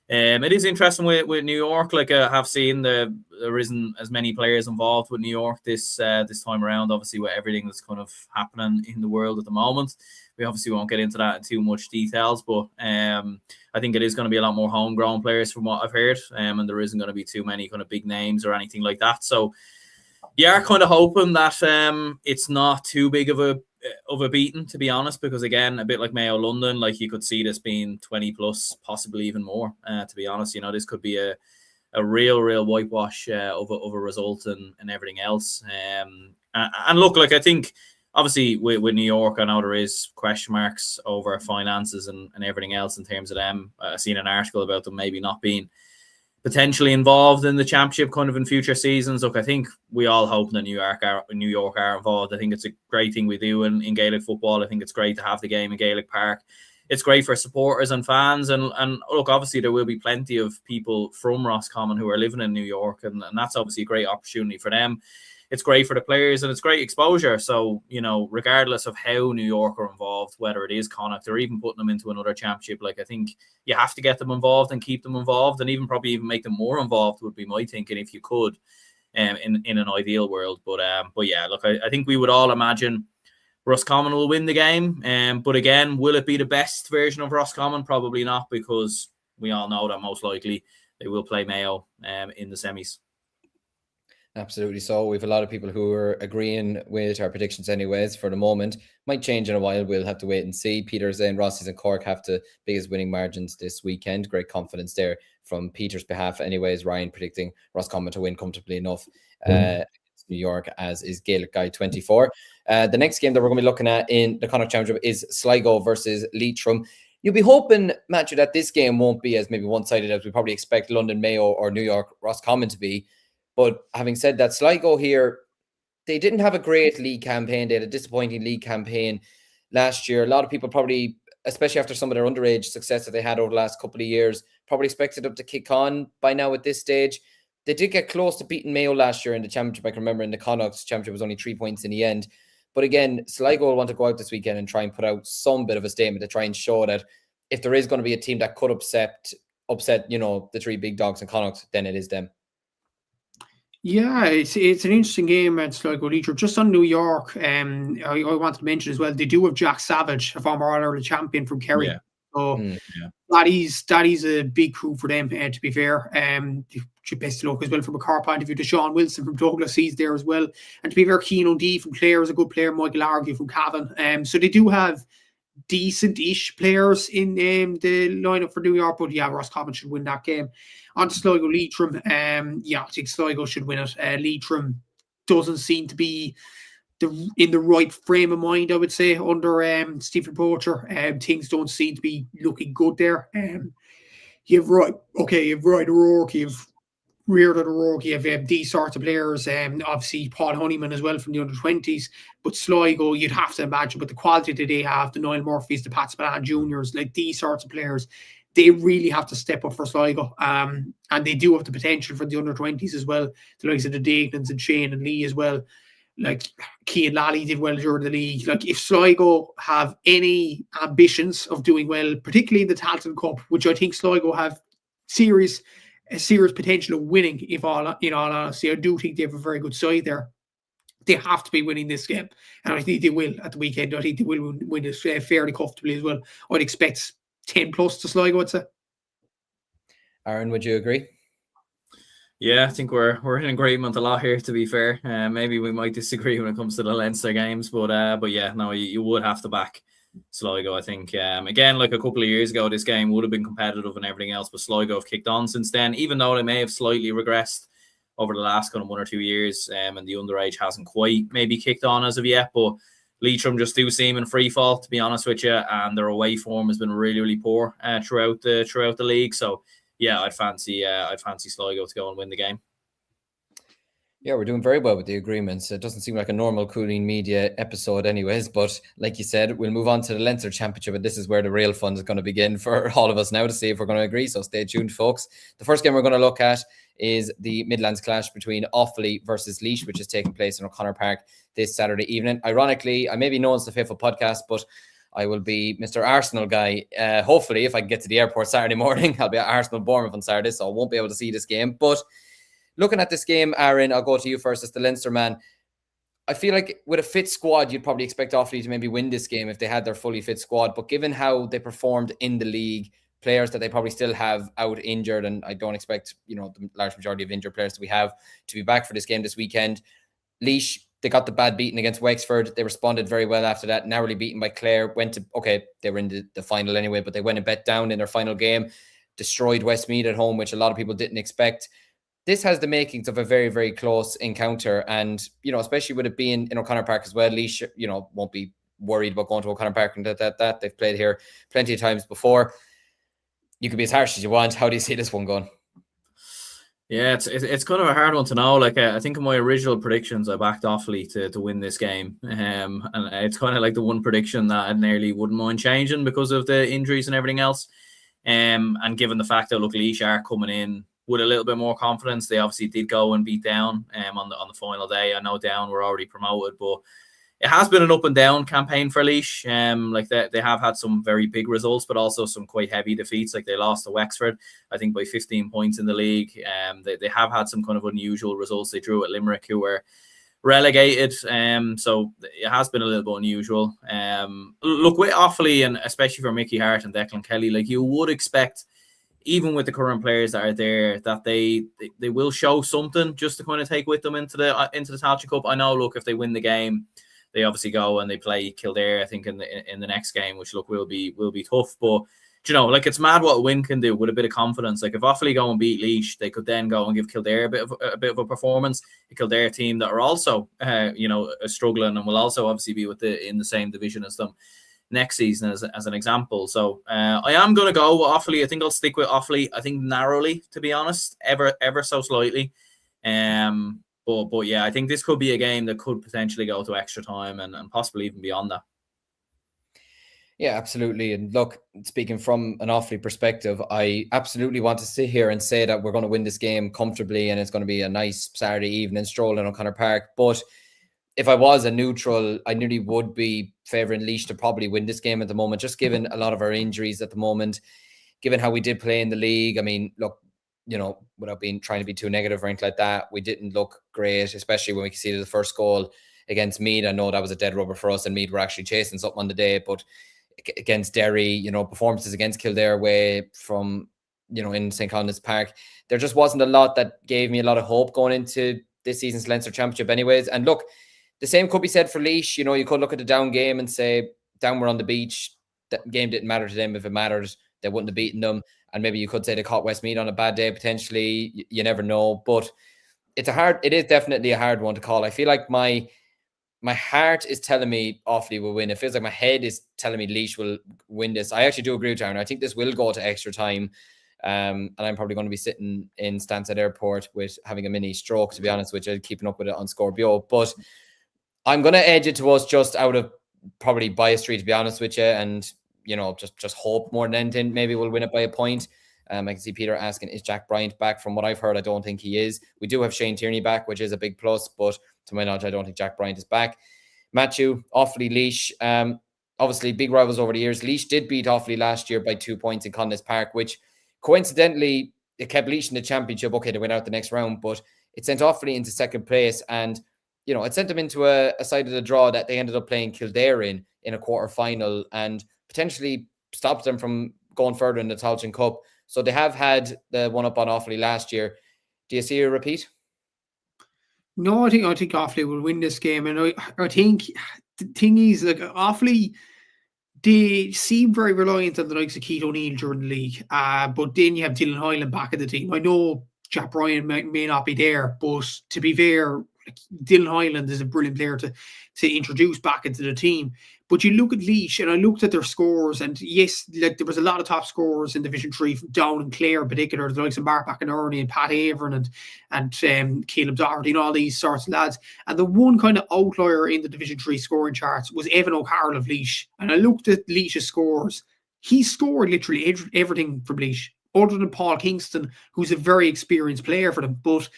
It is interesting with New York. Like I have seen there isn't as many players involved with New York this time around. Obviously, with everything that's kind of happening in the world at the moment, we obviously won't get into that in too much details. But I think it is going to be a lot more homegrown players from what I've heard, and there isn't going to be too many kind of big names or anything like that. So yeah, kind of hoping that it's not too big of a beating, to be honest, because again, a bit like Mayo London, like you could see this being 20 plus, possibly even more, to be honest. This could be a real whitewash of a result and everything else. And look, like I think obviously with New York, I know there is question marks over finances and everything else in terms of them. I've seen an article about them maybe not being potentially involved in the championship kind of in future seasons. Look, I think we all hope that New York are involved. I think it's a great thing we do in Gaelic football. I think it's great to have the game in Gaelic Park. It's great for supporters and fans. And look, obviously there will be plenty of people from Roscommon who are living in New York, and that's obviously a great opportunity for them it's great for the players and it's great exposure. So, you know, regardless of how New York are involved, whether it is Connacht or even putting them into another championship, like I think you have to get them involved and keep them involved, and even probably even make them more involved would be my thinking if you could, in an ideal world. But yeah, look, I think we would all imagine Roscommon will win the game. But again, will it be the best version of Roscommon? Probably not, because we all know that most likely they will play Mayo in the semis. Absolutely. So we have a lot of people who are agreeing with our predictions anyways for the moment. Might change in a while. We'll have to wait and see. Peter's and Rossi's and Cork have the biggest winning margins this weekend. Great confidence there from Peter's behalf. Anyways, Ryan predicting Roscommon to win comfortably enough New York, as is Gaelic Guy 24. The next game that we're going to be looking at in the Connacht Championship is Sligo versus Leitrim. You'll be hoping, Matthew, that this game won't be as maybe one-sided as we probably expect London Mayo or New York Roscommon to be. But having said that, Sligo here, they didn't have a great league campaign. They had a disappointing league campaign last year. A lot of people probably, especially after some of their underage success that they had over the last couple of years, probably expected them to kick on by now at this stage. They did get close to beating Mayo last year in the championship. I can remember in the Connacht championship was only 3 points in the end. But again, Sligo will want to go out this weekend and try and put out some bit of a statement to try and show that if there is going to be a team that could upset, you know, the three big dogs in Connacht, then it is them. Yeah, it's an interesting game at Sligo Leitrim. Just on New York, I wanted to mention as well, they do have Jack Savage, a former All-Ireland champion from Kerry. Yeah. So that is a big coup for them, to be fair. Best of luck as well from a car point of view to Sean Wilson from Douglas. He's there as well. And to be fair, Cian O'Dea from Clare is a good player. Michael Argy from Cavan. So they do have decent-ish players in the lineup for New York, but yeah, Roscommon should win that game. On to Sligo Leitrim. Yeah, I think Sligo should win it. Leitrim doesn't seem to be in the right frame of mind, I would say, under Stephen Poacher. Things don't seem to be looking good there. You've Ryan O'Rourke, you've Reardon O'Rourke, you have these sorts of players, obviously Paul Honeyman as well from the under-20s, but Sligo, you'd have to imagine, with the quality that they have, the Niall Murphys, the Pat Spillane Juniors, like these sorts of players, they really have to step up for Sligo, and they do have the potential for the under-20s as well, the likes of the Dagnans and Shane and Lee as well. Like Cian Lally did well during the league. Like if Sligo have any ambitions of doing well, particularly in the Tailteann Cup, which I think Sligo have serious potential of winning, in all honesty, I do think they have a very good side there. They have to be winning this game, and I think they will at the weekend. I think they will win it fairly comfortably as well. I'd expect 10 plus to Sligo, I'd say. Aaron, would you agree? Yeah, I think we're in agreement a lot here, to be fair. Maybe we might disagree when it comes to the Leinster games, but yeah, no, you would have to back Sligo, I think. Again, like a couple of years ago, this game would have been competitive and everything else, but Sligo have kicked on since then, even though they may have slightly regressed over the last kind of 1 or 2 years, and the underage hasn't quite maybe kicked on as of yet, but Leitrim just do seem in free fall, to be honest with you, and their away form has been really, really poor throughout the league. So yeah, I'd fancy Sligo to go and win the game. Yeah, we're doing very well with the agreements. It doesn't seem like a normal Cúilín media episode anyways, but like you said, we'll move on to the Leinster Championship, and this is where the real fun is going to begin for all of us now to see if we're going to agree, so stay tuned, folks. The first game we're going to look at is the Midlands clash between Offaly versus Laois, which is taking place in O'Connor Park this Saturday evening. Ironically, I may be known as the Faithful Podcast, but I will be Mr. Arsenal guy. Hopefully, if I can get to the airport Saturday morning, I'll be at Arsenal Bournemouth on Saturday, so I won't be able to see this game. But looking at this game, Aaron, I'll go to you first as the Leinster man. I feel like with a fit squad, you'd probably expect Offaly to maybe win this game if they had their fully fit squad. But given how they performed in the league, players that they probably still have out injured, and I don't expect, the large majority of injured players that we have to be back for this game this weekend. Laois, they got the bad beating against Wexford. They responded very well after that. Narrowly beaten by Clare. They were in the final anyway, but they went a bet down in their final game. Destroyed Westmeath at home, which a lot of people didn't expect. This has the makings of a very, very close encounter. And, especially with it being in O'Connor Park as well, Laois, won't be worried about going to O'Connor Park and that. They've played here plenty of times before. You can be as harsh as you want. How do you see this one going? Yeah, it's kind of a hard one to know. Like, I think in my original predictions, I backed Offaly to win this game. And it's kind of like the one prediction that I nearly wouldn't mind changing because of the injuries and everything else. And given the fact that, look, Laois are coming in with a little bit more confidence. They obviously did go and beat Down on the final day. I know Down were already promoted, but it has been an up and down campaign for Laois. Like they have had some very big results, but also some quite heavy defeats. Like they lost to Wexford, I think by 15 points in the league. They have had some kind of unusual results. They drew at Limerick, who were relegated. So it has been a little bit unusual. Look, with Offaly, and especially for Mickey Hart and Declan Kelly, like you would expect, even with the current players that are there, that they will show something just to kind of take with them into the Tailteann Cup. I know, look, if they win the game, they obviously go and they play Kildare, I think, in the next game, which look will be tough. But you know, like it's mad what a win can do with a bit of confidence. Like if Offaly go and beat Laois, they could then go and give Kildare a bit of a performance. A Kildare team that are also struggling and will also obviously be in the same division as them next season as an example. So I am going to go with Offaly. I think I'll stick with Offaly. I think narrowly, to be honest, ever so slightly. But yeah, I think this could be a game that could potentially go to extra time and possibly even beyond that. Yeah, absolutely. And look, speaking from an Offaly perspective, I absolutely want to sit here and say that we're going to win this game comfortably and it's going to be a nice Saturday evening stroll in O'Connor Park. But if I was a neutral, I nearly would be favouring Laois to probably win this game at the moment, just given a lot of our injuries at the moment, given how we did play in the league. I mean, look, you know, without trying to be too negative or anything like that, we didn't look great, especially when we conceded the first goal against Meath. I know that was a dead rubber for us, and Meath were actually chasing something on the day, but against Derry, you know, performances against Kildare away from, you know, in St. Conan's Park, there just wasn't a lot that gave me a lot of hope going into this season's Leinster Championship anyways. And look, the same could be said for Laois. You know, you could look at the Down game and say Down were on the beach. That game didn't matter to them. If it mattered, they wouldn't have beaten them. And maybe you could say they caught Westmeath on a bad day, potentially. You never know. But it is definitely a hard one to call. I feel like my heart is telling me Offaly will win. It feels like my head is telling me Laois will win this. I actually do agree with Darren. I think this will go to extra time. And I'm probably going to be sitting in Stansted Airport with having a mini stroke, to be honest with you, keeping up with it on Scorpio. But I'm going to edge it to us just out of probably biasry, to be honest with you. And, you know, just hope more than anything. Maybe we'll win it by a point. I can see Peter asking, is Jack Bryant back? From what I've heard, I don't think he is. We do have Shane Tierney back, which is a big plus, but to my knowledge, I don't think Jack Bryant is back. Matthew, Offaly, Laois, obviously big rivals over the years. Laois did beat Offaly last year by 2 points in Conless Park, which coincidentally, it kept Laois in the championship. Okay, they went out the next round, but it sent Offaly into second place, and you know, it sent them into a side of the draw that they ended up playing Kildare in a quarter final, and potentially stopped them from going further in the Tailteann Cup. So they have had the one up on Offaly last year. Do you see a repeat? No, I think Offaly will win this game, and I think the thing is, like, Offaly, they seem very reliant on the likes of Keith O'Neill during the league. But then you have Dylan Hyland back in the team. I know Jack Bryan may not be there, but to be fair, Dylan Hyland is a brilliant player to introduce back into the team. But you look at Laois, and I looked at their scores, and yes, like there was a lot of top scorers in Division 3 from Down and Clare in particular, the likes of Mark McInerney and Pat Avern and Caleb Doherty and all these sorts of lads. And the one kind of outlier in the Division 3 scoring charts was Evan O'Carroll of Laois. And I looked at Laois's scores. He scored literally everything from Laois, other than Paul Kingston, who's a very experienced player for them. But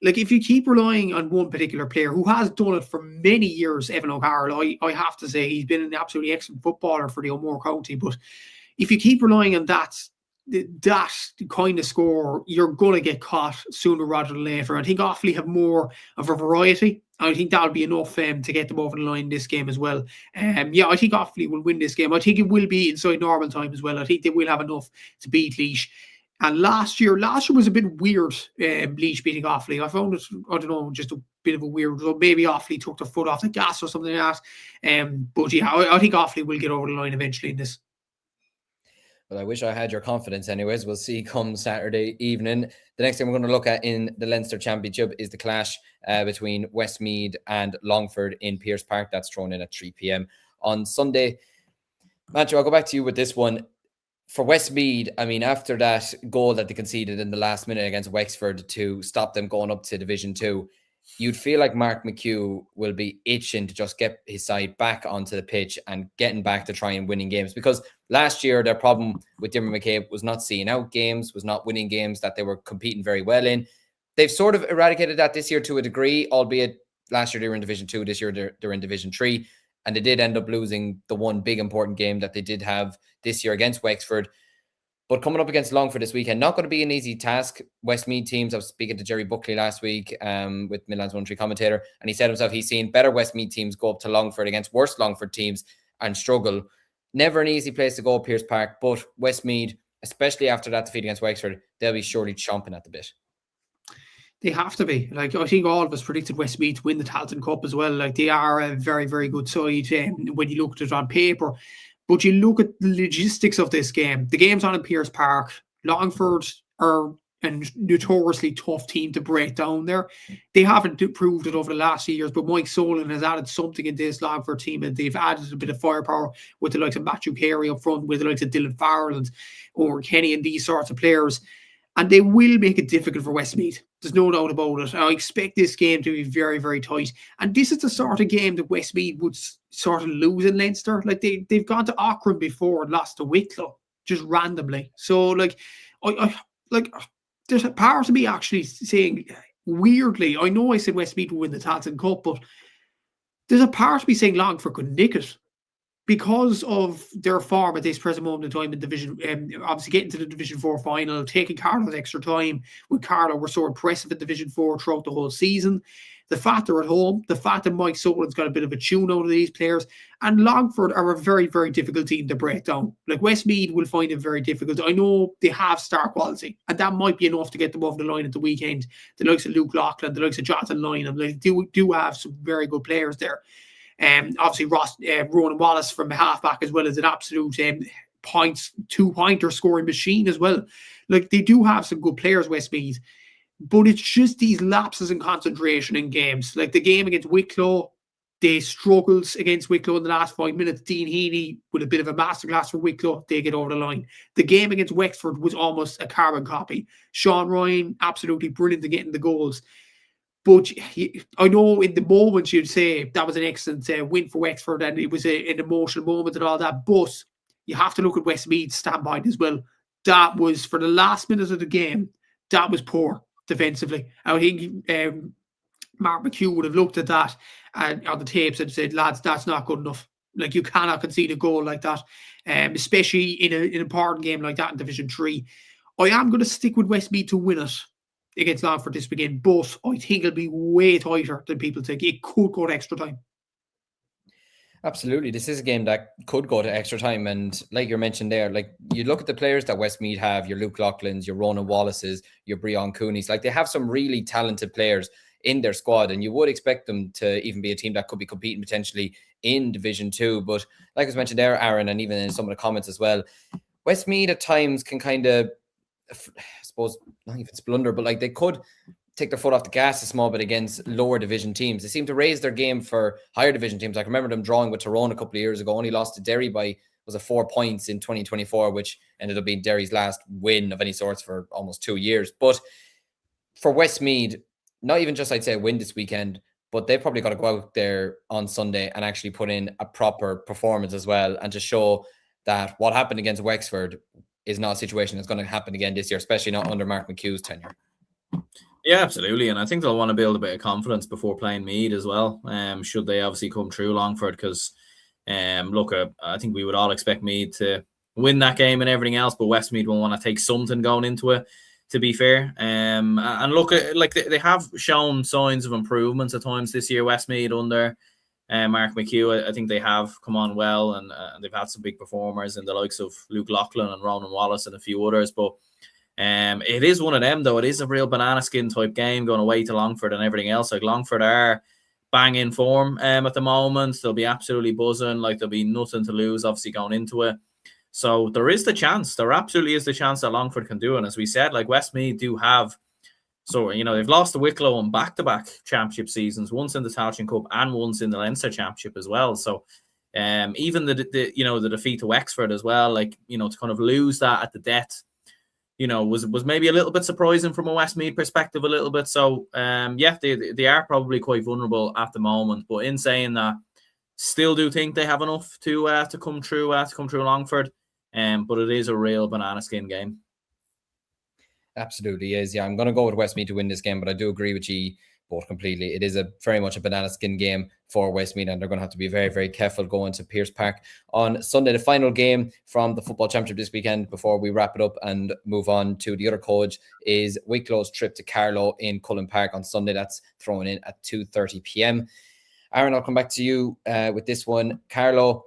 like, if you keep relying on one particular player who has done it for many years, Evan O'Carroll, I have to say he's been an absolutely excellent footballer for the O'Moore County. But if you keep relying on that kind of score, you're going to get caught sooner rather than later. I think Offaly have more of a variety. I think that'll be enough to get them over the line in this game as well. I think Offaly will win this game. I think it will be inside normal time as well. I think they will have enough to beat Laois. And last year was a bit weird, Laois beating Offaly. I found it, I don't know, just a bit of a weird result. Maybe Offaly took their foot off the gas or something like that. But yeah, I think Offaly will get over the line eventually in this. Well, I wish I had your confidence anyways. We'll see come Saturday evening. The next thing we're going to look at in the Leinster Championship is the clash between Westmeath and Longford in Pearse Park. That's thrown in at 3 p.m. on Sunday. Matthew, I'll go back to you with this one. For Westmeath, I mean, after that goal that they conceded in the last minute against Wexford to stop them going up to Division 2, you'd feel like Mark McHugh will be itching to just get his side back onto the pitch and getting back to trying winning games. Because last year, their problem with Diarmuid McCabe was not seeing out games, was not winning games that they were competing very well in. They've sort of eradicated that this year to a degree, albeit last year they were in Division 2, this year they're in Division 3. And they did end up losing the one big important game that they did have this year against Wexford. But coming up against Longford this weekend, not going to be an easy task. Westmeath teams, I was speaking to Jerry Buckley last week with Midlands 1-3 commentator, and he said himself he's seen better Westmeath teams go up to Longford against worse Longford teams and struggle. Never an easy place to go, Pearse Park, but Westmeath, especially after that defeat against Wexford, they'll be surely chomping at the bit. They have to be. Like, I think all of us predicted Westmeath to win the Tailteann Cup as well. Like, they are a very, very good side when you look at it on paper. But you look at the logistics of this game. The game's on in Pearse Park. Longford are a notoriously tough team to break down there. They haven't proved it over the last few years, but Mike Solon has added something in this Longford team, and they've added a bit of firepower with the likes of Matthew Carey up front, with the likes of Dylan Farrell and Owen Kenny and these sorts of players. And they will make it difficult for Westmeath. There's no doubt about it. I expect this game to be very, very tight. And this is the sort of game that Westmeath would sort of lose in Leinster. Like, they've gone to Auckland before and lost to Wicklow, just randomly. So, like, I there's a part of me actually saying, weirdly, I know I said Westmeath will win the Tailteann Cup, but there's a part of me saying Longford could nick it, because of their form at this present moment in time in Division, obviously getting to the Division 4 final, taking Carlo's extra time. With Carlo, were so impressive at Division 4 throughout the whole season. The fact they're at home, the fact that Mike Sutherland's got a bit of a tune out of these players, and Longford are a very, very difficult team to break down. Like, Westmeath will find it very difficult. I know they have star quality, and that might be enough to get them over the line at the weekend. The likes of Luke Loughlin, the likes of Jonathan Lynham, they do have some very good players there. Obviously, Ronan Wallace from the halfback, as well as an absolute two-pointer scoring machine as well. Like, they do have some good players, Westmeath, but it's just these lapses in concentration in games. Like the game against Wicklow, they struggled against Wicklow in the last 5 minutes. Dean Heaney with a bit of a masterclass for Wicklow, they get over the line. The game against Wexford was almost a carbon copy. Sean Ryan, absolutely brilliant at getting the goals. But I know in the moment you'd say that was an excellent win for Wexford, and it was an emotional moment and all that. But you have to look at Westmeath's standpoint as well. That was, for the last minute of the game, that was poor defensively. I think Mark McHugh would have looked at that and on the tapes and said, lads, that's not good enough. Like, you cannot concede a goal like that, especially in an important game like that in Division 3. I am going to stick with Westmeath to win it against Longford this weekend, but I think it'll be way tighter than people think. It could go to extra time. Absolutely. This is a game that could go to extra time. And like you mentioned there, like, you look at the players that Westmeath have, your Luke Loughlin's, your Ronan Wallace's, your Breon Cooney's, like, they have some really talented players in their squad, and you would expect them to even be a team that could be competing potentially in Division 2. But like I was mentioned there, Aaron, and even in some of the comments as well, Westmeath at times can kind of, I suppose, not even blunder, but like, they could take their foot off the gas a small bit against lower division teams. They seem to raise their game for higher division teams. I remember them drawing with Tyrone a couple of years ago, only lost to Derry by, was it 4 points in 2024, which ended up being Derry's last win of any sorts for almost 2 years. But for Westmeath, not even just, I'd say, a win this weekend, but they've probably got to go out there on Sunday and actually put in a proper performance as well, and to show that what happened against Wexford is not a situation that's going to happen again this year, especially not under Mark McHugh's tenure. Yeah, absolutely. And I think they'll want to build a bit of confidence before playing Meath as well, should they obviously come through Longford, because look, I think we would all expect Meath to win that game and everything else, but Westmeath will want to take something going into it, to be fair. And look, like, they have shown signs of improvements at times this year, Westmeath, under Mark McHugh. I think they have come on well, and they've had some big performers in the likes of Luke Loughlin and Ronan Wallace and a few others. But it is one of them, though. It is a real banana skin type game going away to Longford and everything else. Like, Longford are bang in form at the moment. They'll be absolutely buzzing. Like, there'll be nothing to lose, obviously, going into it. So there is the chance. There absolutely is the chance that Longford can do it. And as we said, like, Westmeath do have, so, you know, they've lost to Wicklow on back-to-back championship seasons, once in the Tailteann Cup and once in the Leinster Championship as well. So even the defeat to Wexford as well, like, you know, to kind of lose that at the death, was maybe a little bit surprising from a Westmeath perspective a little bit. So they are probably quite vulnerable at the moment. But in saying that, still do think they have enough to come through Longford. But it is a real banana skin game. Absolutely is. Yeah, I'm going to go with Westmeath to win this game, but I do agree with you both completely. It is very much a banana skin game for Westmeath, and they're going to have to be very, very careful going to Pearse Park on Sunday. The final game from the Football Championship this weekend, before we wrap it up and move on to the other coach, is Wicklow's trip to Carlow in Cúilín Park on Sunday. That's thrown in at 2:30 p.m. Aaron, I'll come back to you with this one. Carlow,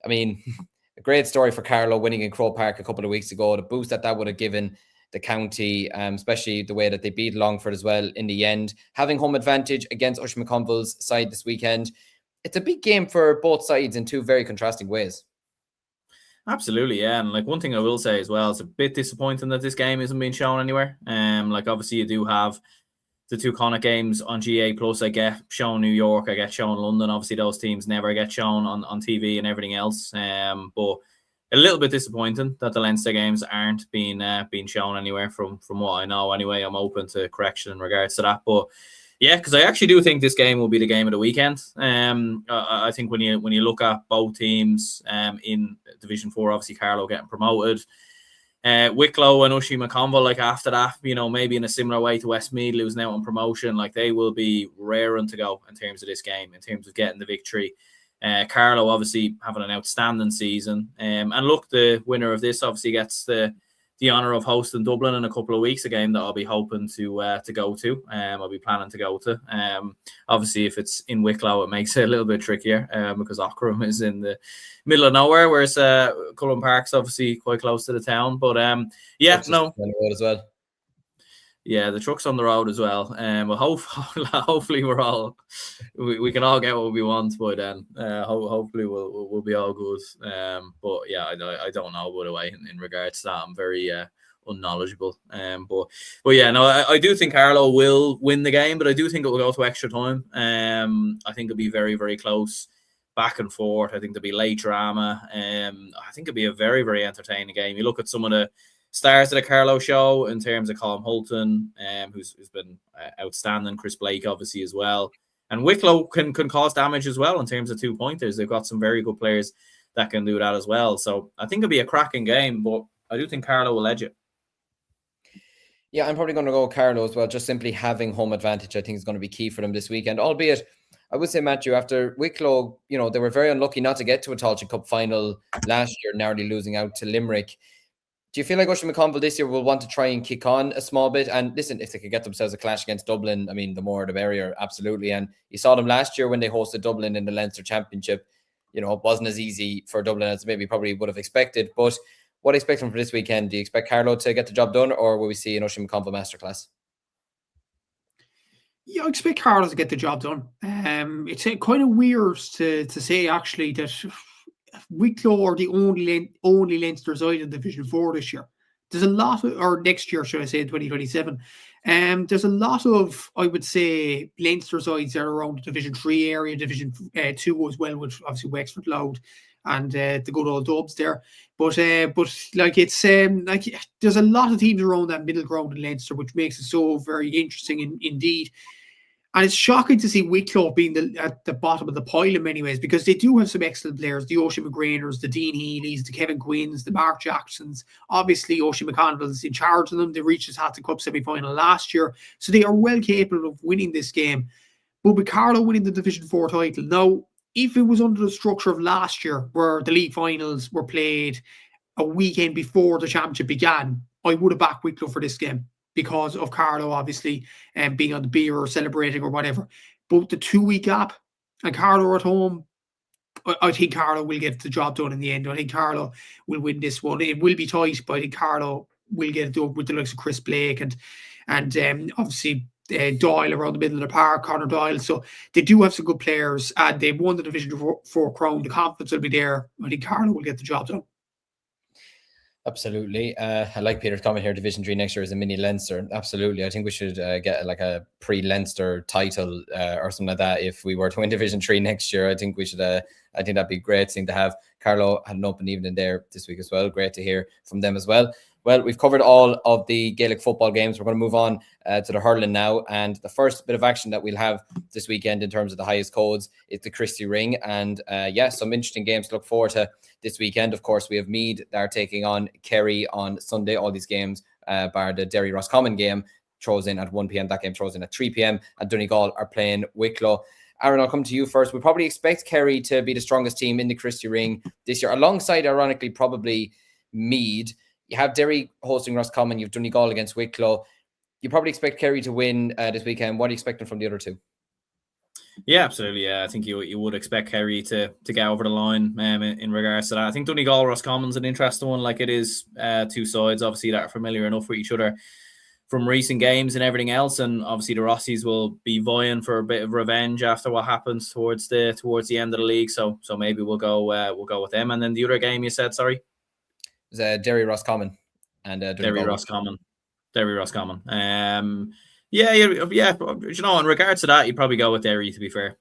I mean, a great story for Carlow winning in Croke Park a couple of weeks ago. The boost that would have given the county, especially the way that they beat Longford as well in the end. Having home advantage against Ushie McConville's side this weekend. It's a big game for both sides in two very contrasting ways. Absolutely, yeah. And one thing I will say as well, it's a bit disappointing that this game isn't being shown anywhere. Obviously you do have the two Connacht games on GA Plus. I get shown New York, I get shown London. Obviously those teams never get shown on TV and everything else. But a little bit disappointing that the Leinster games aren't being shown anywhere from what I know. Anyway, I'm open to correction in regards to that. But yeah, because I actually do think this game will be the game of the weekend. I think when you look at both teams in Division 4, obviously Carlow getting promoted, Wicklow and Ushie McConville, after that, maybe in a similar way to Westmeath losing out on promotion, they will be raring to go in terms of this game, in terms of getting the victory. Carlow obviously having an outstanding season, and look, the winner of this obviously gets the honour of hosting Dublin in a couple of weeks, a game that I'll be hoping to go to. I'll be planning to go to. Obviously, if it's in Wicklow, it makes it a little bit trickier because Ockram is in the middle of nowhere, whereas Cúilín Park's obviously quite close to the town. But as well. Yeah, the truck's on the road as well. Well, hopefully we can all get what we want by then. Hopefully we'll be all good. But yeah, I don't know, by the way, in regards to that. I'm very unknowledgeable. But yeah, no, I do think Carlow will win the game, but I do think it will go to extra time. I think it'll be very, very close, back and forth. I think there'll be late drama. I think it'll be a very, very entertaining game. You look at some of the stars of the Carlow show in terms of Colm Hulton, who's been outstanding. Chris Blake, obviously, as well. And Wicklow can cause damage as well in terms of 2-pointers. They've got some very good players that can do that as well. So I think it'll be a cracking game, but I do think Carlow will edge it. Yeah, I'm probably going to go Carlow as well. Just simply having home advantage, I think, is going to be key for them this weekend. Albeit, I would say, Matthew, after Wicklow, they were very unlucky not to get to a Tailteann Cup final last year, narrowly losing out to Limerick. Do you feel like Ushie McConville this year will want to try and kick on a small bit? And listen, if they could get themselves a clash against Dublin, I mean, the more the merrier, absolutely. And you saw them last year when they hosted Dublin in the Leinster Championship. It wasn't as easy for Dublin as maybe probably would have expected. But what do you expect from for this weekend? Do you expect Carlow to get the job done, or will we see an Ushie McConville masterclass? Yeah, I expect Carlow to get the job done. It's kind of weird to say, actually, that Wicklow are the only Leinster side in Division 4 this year. There's a lot or next year, should I say, in 2027. There's a lot of, I would say, Leinster sides that are around the Division 3 area, Division 2 as well, with obviously Wexford, Louth, and the good old Dubs there. But it's there's a lot of teams around that middle ground in Leinster, which makes it so very interesting indeed. And it's shocking to see Wicklow being at the bottom of the pile in many ways, because they do have some excellent players, the Oisin McGrainers, the Dean Healy's, the Kevin Gwynns, the Mark Jacksons. Obviously, Ushie McConville's in charge of them. They reached the Tailteann Cup semi-final last year, so they are well capable of winning this game. But with Carlow winning the Division 4 title, now, if it was under the structure of last year, where the league finals were played a weekend before the championship began, I would have backed Wicklow for this game, because of Carlow, obviously, and being on the beer or celebrating or whatever. But the 2-week gap, and Carlow at home, I think Carlow will get the job done in the end. I think Carlow will win this one. It will be tight, but I think Carlow will get it done with the likes of Chris Blake and obviously Doyle around the middle of the park, Conor Doyle. So they do have some good players, and they've won the Division 4 crown. The confidence will be there. I think Carlow will get the job done. Absolutely. I like Peter's comment here. Division 3 next year is a mini Leinster. Absolutely. I think we should get a pre-Leinster title or something like that if we were to win Division 3 next year. I think we should. I think that'd be a great thing to have. Carlow had an open evening there this week as well. Great to hear from them as well. Well, we've covered all of the Gaelic football games. We're going to move on to the hurling now. And the first bit of action that we'll have this weekend in terms of the highest codes is the Christy Ring. And some interesting games to look forward to this weekend. Of course, we have Meath that are taking on Kerry on Sunday. All these games, bar the Derry Roscommon game, throws in at 1 p.m. That game throws in at 3 p.m. And Donegal are playing Wicklow. Aaron, I'll come to you first. We probably expect Kerry to be the strongest team in the Christy Ring this year, alongside, ironically, probably Meath. You have Derry hosting Roscommon. You have Donegal against Wicklow. You probably expect Kerry to win this weekend. What are you expecting from the other two? Yeah, absolutely. Yeah, I think you would expect Kerry to get over the line in regards to that. I think Donegal Roscommon's an interesting one. Like, it is two sides, obviously, that are familiar enough with each other from recent games and everything else. And obviously the Rossies will be vying for a bit of revenge after what happens towards the end of the league. So maybe we'll go with them. And then the other game you said, sorry? It was Derry Roscommon and Derry Roscommon. Yeah. You know, in regards to that, you'd probably go with Derry, to be fair.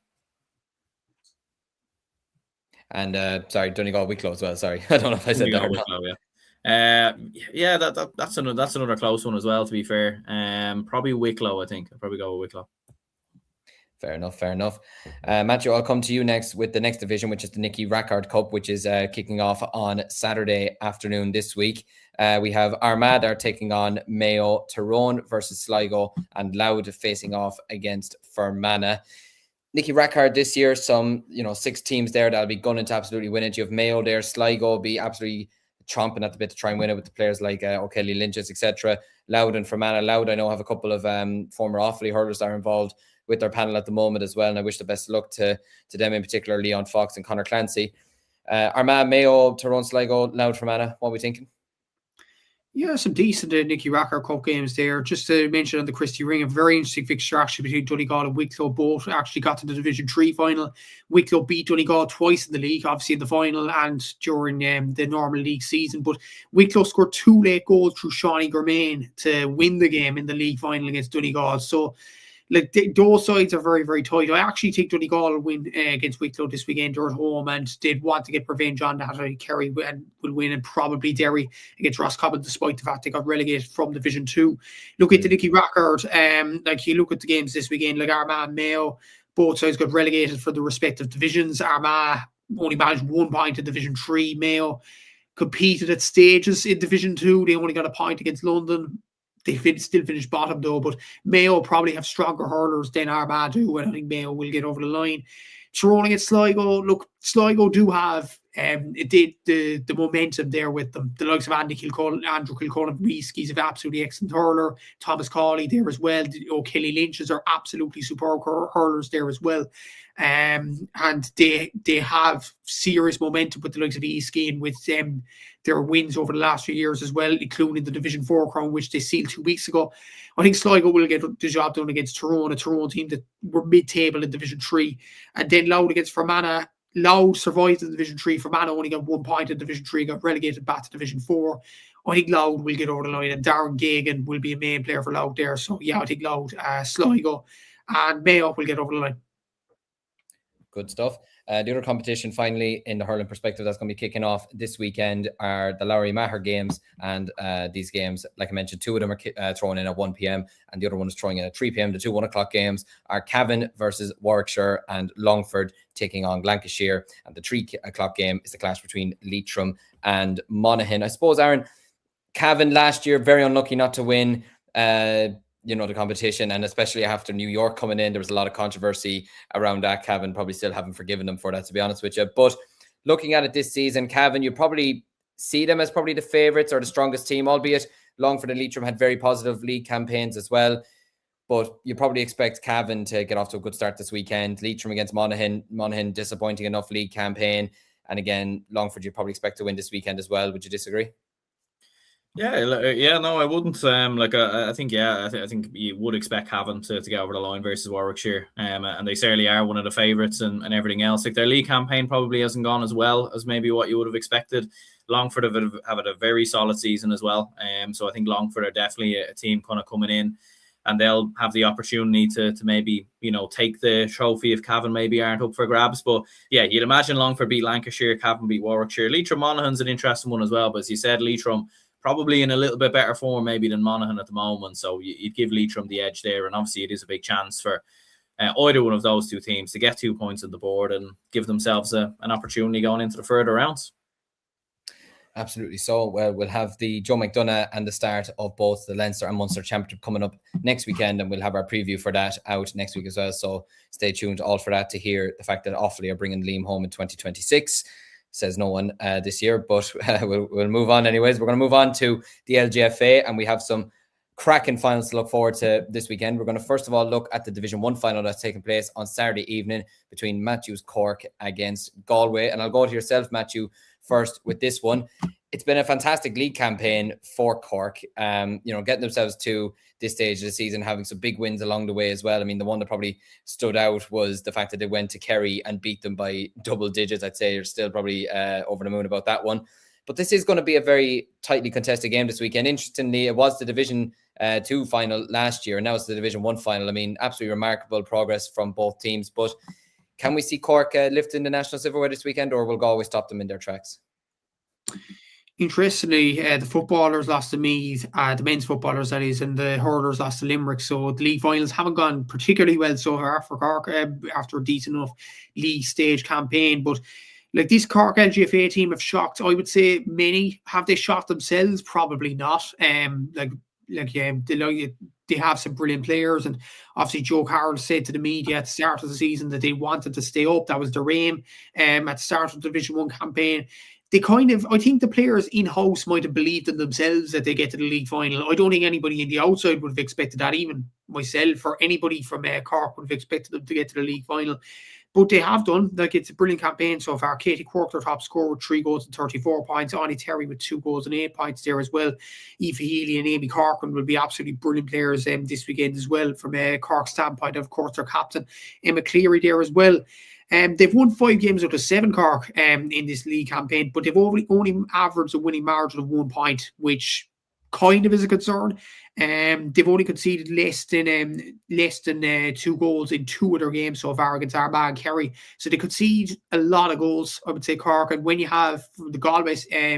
And Donegal Wicklow as well. Sorry, I don't know if I said that. Wicklow, yeah. That's another close one as well, to be fair. Probably Wicklow. I think I'll probably go with Wicklow. Fair enough. Matthew, I'll come to you next with the next division, which is the Nickey Rackard Cup, which is kicking off on Saturday afternoon this week. We have Armagh are taking on Mayo, Tyrone versus Sligo, and Louth facing off against Fermanagh. Nickey Rackard this year, some 6 teams there that'll be gunning to absolutely win it. You have Mayo there, Sligo will be absolutely chomping at the bit to try and win it with the players like O'Kelly, Lynches, etc. Louth and Fermanagh. Louth, I know, have a couple of former Offaly hurlers that are involved with their panel at the moment as well, and I wish the best of luck to them, in particular Leon Fox and Conor Clancy. Armagh, Mayo, Tyrone, Sligo, Louth, Fermanagh, what are we thinking? Yeah, some decent Nickey Rackard Cup games there. Just to mention on the Christy Ring, a very interesting fixture actually between Donegal and Wicklow. Both actually got to the Division 3 final. Wicklow beat Donegal twice in the league, obviously in the final and during the normal league season. But Wicklow scored 2 late goals through Shawnee Germain to win the game in the league final against Donegal. So those sides are very, very tight. I actually think Donegal will win against Wicklow this weekend. They're at home and they'd want to get revenge on that. I think Kerry will win, and probably Derry against Roscommon, despite the fact they got relegated from Division 2. Look at the Nickey Rackard. You look at the games this weekend, like Armagh and Mayo, both sides got relegated for the respective divisions. Armagh only managed 1 point in Division 3. Mayo competed at stages in Division 2. They only got a point against London. They still finished bottom though, but Mayo probably have stronger hurlers than Armagh do, and I think Mayo will get over the line. Tyrone against Sligo. Look, Sligo do have the momentum there with them. The likes of Andrew Kilcullen-Rees, he's an absolutely excellent hurler. Thomas Cawley there as well. O'Kelly Lynches are absolutely superb hurlers there as well. And they have serious momentum with the likes of Eastkeen with their wins over the last few years as well, including the Division 4 crown, which they sealed 2 weeks ago. I think Sligo will get the job done against Tyrone, a Tyrone team that were mid-table in Division 3. And then Louth against Fermanagh. Louth survived in Division 3. Fermanagh only got 1 point in Division 3, got relegated back to Division 4. I think Louth will get over the line, and Darren Gagan will be a main player for Louth there. So, yeah, I think Louth, Sligo, and Mayo will get over the line. Good stuff. The other competition, finally, in the hurling perspective, that's going to be kicking off this weekend are the Lowry Maher games. And these games, like I mentioned, 2 of them are thrown in at 1 p.m. and the other one is throwing in at 3 p.m. The 2 1 o'clock games are Cavan versus Warwickshire and Longford taking on Lancashire. And the 3 o'clock game is the clash between Leitrim and Monaghan. I suppose, Aaron, Cavan last year, very unlucky not to win the competition, and especially after New York coming in, there was a lot of controversy around that. Cavan probably still haven't forgiven them for that, to be honest with you. But looking at it this season, Cavan, you probably see them as probably the favourites or the strongest team, albeit Longford and Leitrim had very positive league campaigns as well. But you probably expect Cavan to get off to a good start this weekend. Leitrim against Monaghan, disappointing enough league campaign. And again, Longford you probably expect to win this weekend as well. Would you disagree? Yeah, no, I wouldn't. I think you would expect Cavan to get over the line versus Warwickshire, and they certainly are one of the favourites and everything else. Like, their league campaign probably hasn't gone as well as maybe what you would have expected. Longford have had a very solid season as well, so I think Longford are definitely a team kind of coming in, and they'll have the opportunity to maybe take the trophy if Cavan maybe aren't up for grabs. But yeah, you'd imagine Longford beat Lancashire, Cavan beat Warwickshire. Leitrim Monaghan's an interesting one as well, but as you said, Leitrim probably in a little bit better form maybe than Monaghan at the moment. So you'd give Leitrim the edge there. And obviously it is a big chance for either one of those two teams to get 2 points on the board and give themselves an opportunity going into the further rounds. Absolutely. So, well, we'll have the Joe McDonagh and the start of both the Leinster and Munster Championship coming up next weekend, and we'll have our preview for that out next week as well. So stay tuned all for that to hear the fact that Offaly are bringing Liam home in 2026. Says no one this year, but we'll move on anyways. We're going to move on to the LGFA, and we have some cracking finals to look forward to this weekend. We're going to first of all look at the Division 1 final that's taking place on Saturday evening between Matthew's Cork against Galway. And I'll go to yourself, Matthew, first with this one. It's been a fantastic league campaign for Cork, getting themselves to this stage of the season, having some big wins along the way as well. I mean, the one that probably stood out was the fact that they went to Kerry and beat them by double digits. I'd say you're still probably over the moon about that one. But this is going to be a very tightly contested game this weekend. Interestingly, it was the Division 2 final last year, and now it's the Division 1 final. I mean, absolutely remarkable progress from both teams. But can we see Cork lifting the national silverware this weekend, or will Galway stop them in their tracks? Interestingly, the footballers lost to Meath, the men's footballers that is, and the hurlers lost to Limerick. So the league finals haven't gone particularly well so far for Cork after a decent enough league stage campaign. But like, this Cork LGFA team have shocked, I would say, many. Have they shocked themselves? Probably not. They have some brilliant players, and obviously Joe Carroll said to the media at the start of the season that they wanted to stay up. That was their aim at the start of the Division 1 campaign. I think the players in-house might have believed in themselves that they get to the league final. I don't think anybody in the outside would have expected that, even myself or anybody from Cork would have expected them to get to the league final. But they have done. Like, it's a brilliant campaign so far. Katie Quirk, their top scorer, with 3 goals and 34 points. Annie Terry with 2 goals and 8 points there as well. Aoife Healy and Amy Corcoran will be absolutely brilliant players this weekend as well from Cork's standpoint. Of course, their captain, Emma Cleary, there as well. They've won 5 games out of 7, Cork, in this league campaign, but they've only averaged a winning margin of 1 point, which kind of is a concern. They've only conceded less than 2 goals in 2 of their games so far against Armagh and Kerry. So they concede a lot of goals, I would say, Cork. And when you have, from the Galway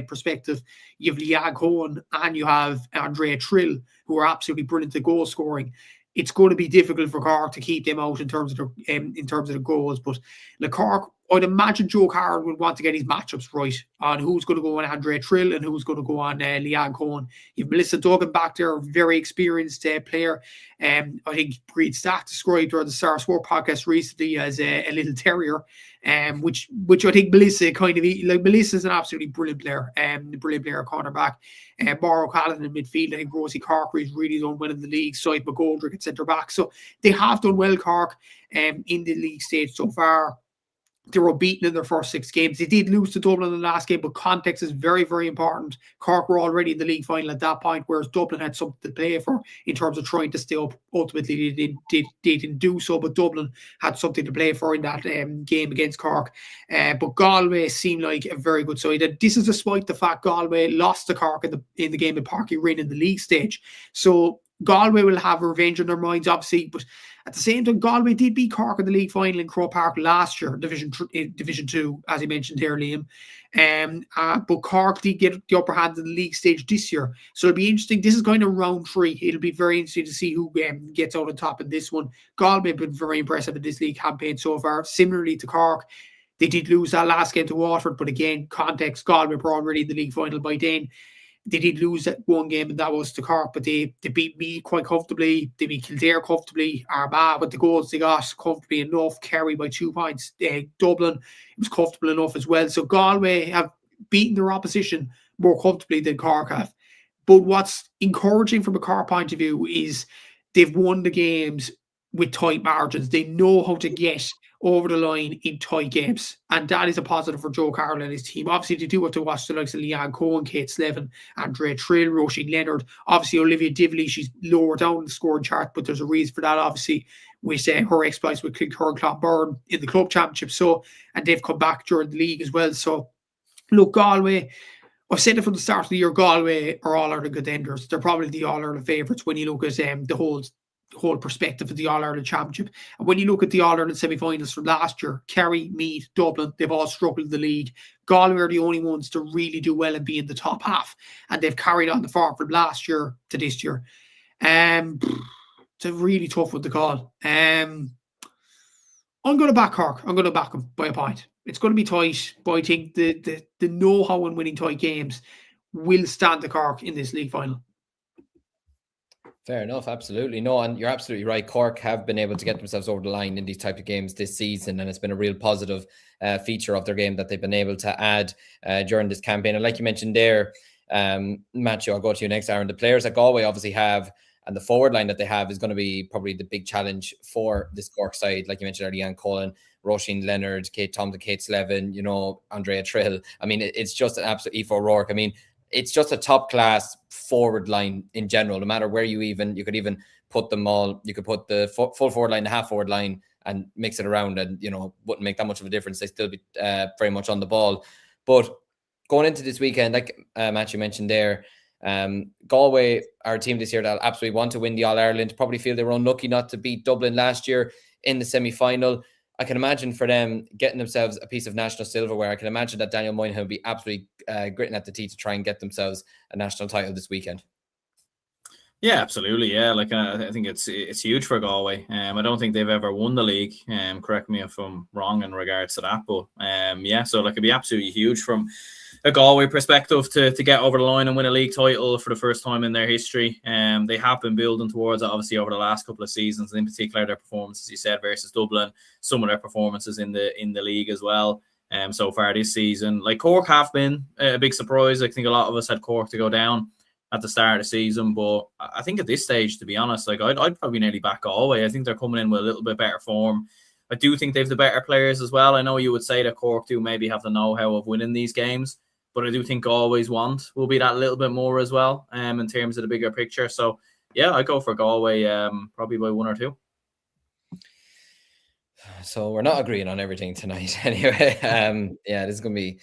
perspective, you have Leanne Cohen and you have Andrea Trill, who are absolutely brilliant at goal scoring. It's going to be difficult for Cork to keep them out in terms of the goals. But like, Cork, I'd imagine Joe Carroll would want to get his matchups right on who's going to go on Andrea Trill and who's going to go on Leanne Cohen. You've Melissa Duggan back there, a very experienced player. I think Breed Stack described her on the Star Sport podcast recently as a little terrier, which I think Melissa Melissa's an absolutely brilliant player, cornerback. Maura O'Callaghan in midfield. I think Rosie Corkery's really done well in the league. Sight McGoldrick at centre back. So they have done well, Cork, in the league stage so far. They were beaten in their first 6 games. They did lose to Dublin in the last game, but context is very, very important. Cork were already in the league final at that point, whereas Dublin had something to play for in terms of trying to stay up. Ultimately, they didn't do so, but Dublin had something to play for in that game against Cork. But Galway seemed like a very good side. And this is despite the fact Galway lost to Cork in the game at Páirc Uí Rinn in the league stage. So Galway will have revenge on their minds, obviously, but at the same time, Galway did beat Cork in the league final in Croke Park last year, Division 2, as you mentioned there, Liam. But Cork did get the upper hand in the league stage this year. So it'll be interesting. This is kind of round 3. It'll be very interesting to see who gets out on top in this one. Galway have been very impressive in this league campaign so far. Similarly to Cork, they did lose that last game to Waterford, but again, context, Galway were already in the league final by then. They did lose that 1 game, and that was to Cork, but they beat Meath quite comfortably. They beat Kildare comfortably. Armagh, with the goals they got comfortably enough. Kerry by 2 points. Dublin, it was comfortable enough as well. So Galway have beaten their opposition more comfortably than Cork have. But what's encouraging from a Cork point of view is they've won the games with tight margins. They know how to get over the line in tight games, and that is a positive for Joe Carroll and his team. Obviously, they do have to watch the likes of Leanne Cohen, Kate Slevin, Andrea Trill, Roisin Leonard. Obviously, Olivia Divley, she's lower down the scoring chart, but there's a reason for that, obviously, with her exploits with Clonturn Clonburn in the club championship. So, and they've come back during the league as well. So, look, Galway, I've said it from the start of the year, Galway are all-Ireland contenders. They're probably the all-Ireland favourites when you look at the whole whole perspective of the All-Ireland Championship. And when you look at the All-Ireland semi-finals from last year, Kerry, Meath, Dublin, they've all struggled in the league. Galway are the only ones to really do well and be in the top half. And they've carried on the form from last year to this year. It's a really tough one to call. I'm going to back Cork. I'm going to back them by a point. It's going to be tight, but I think the know-how in winning tight games will stand the Cork in this league final. Fair enough, absolutely. No, and you're absolutely right. Cork have been able to get themselves over the line in these type of games this season, and it's been a real positive feature of their game that they've been able to add during this campaign. And like you mentioned there, Matthew, I'll go to you next, Aaron. The players that Galway obviously have and the forward line that they have is going to be probably the big challenge for this Cork side. Like you mentioned earlier, Ian Cullen, Roisin Leonard, Kate Thompson, Kate Slevin, Andrea Trill. I mean, it's just an absolute Aoife O'Rourke. I mean, it's just a top class forward line in general. No matter where you could even put them all. You could put the full forward line, the half forward line, and mix it around, and wouldn't make that much of a difference. They still be very much on the ball. But going into this weekend, like Matthew mentioned there, Galway are a team this year that absolutely want to win the All Ireland. Probably feel they were unlucky not to beat Dublin last year in the semi final. I can imagine for them getting themselves a piece of national silverware. I can imagine that Daniel Moynihan will be absolutely gritting at the teeth to try and get themselves a national title this weekend. Yeah, absolutely. Yeah, like I think it's huge for Galway. I don't think they've ever won the league. Correct me if I'm wrong in regards to that, but so like it'd be absolutely huge from a Galway perspective to get over the line and win a league title for the first time in their history. They have been building towards it, obviously, over the last couple of seasons, in particular their performances, you said, versus Dublin, some of their performances in the league as well. So far this season, like Cork have been a big surprise. I think a lot of us had Cork to go down at the start of the season, but I think at this stage, to be honest, like I'd probably nearly back Galway. I think they're coming in with a little bit better form. I do think they've the better players as well. I know you would say that Cork do maybe have the know-how of winning these games, but I do think Galway's will be that little bit more as well, in terms of the bigger picture. So yeah, I go for Galway, probably by 1 or 2. So we're not agreeing on everything tonight, anyway. This is gonna be.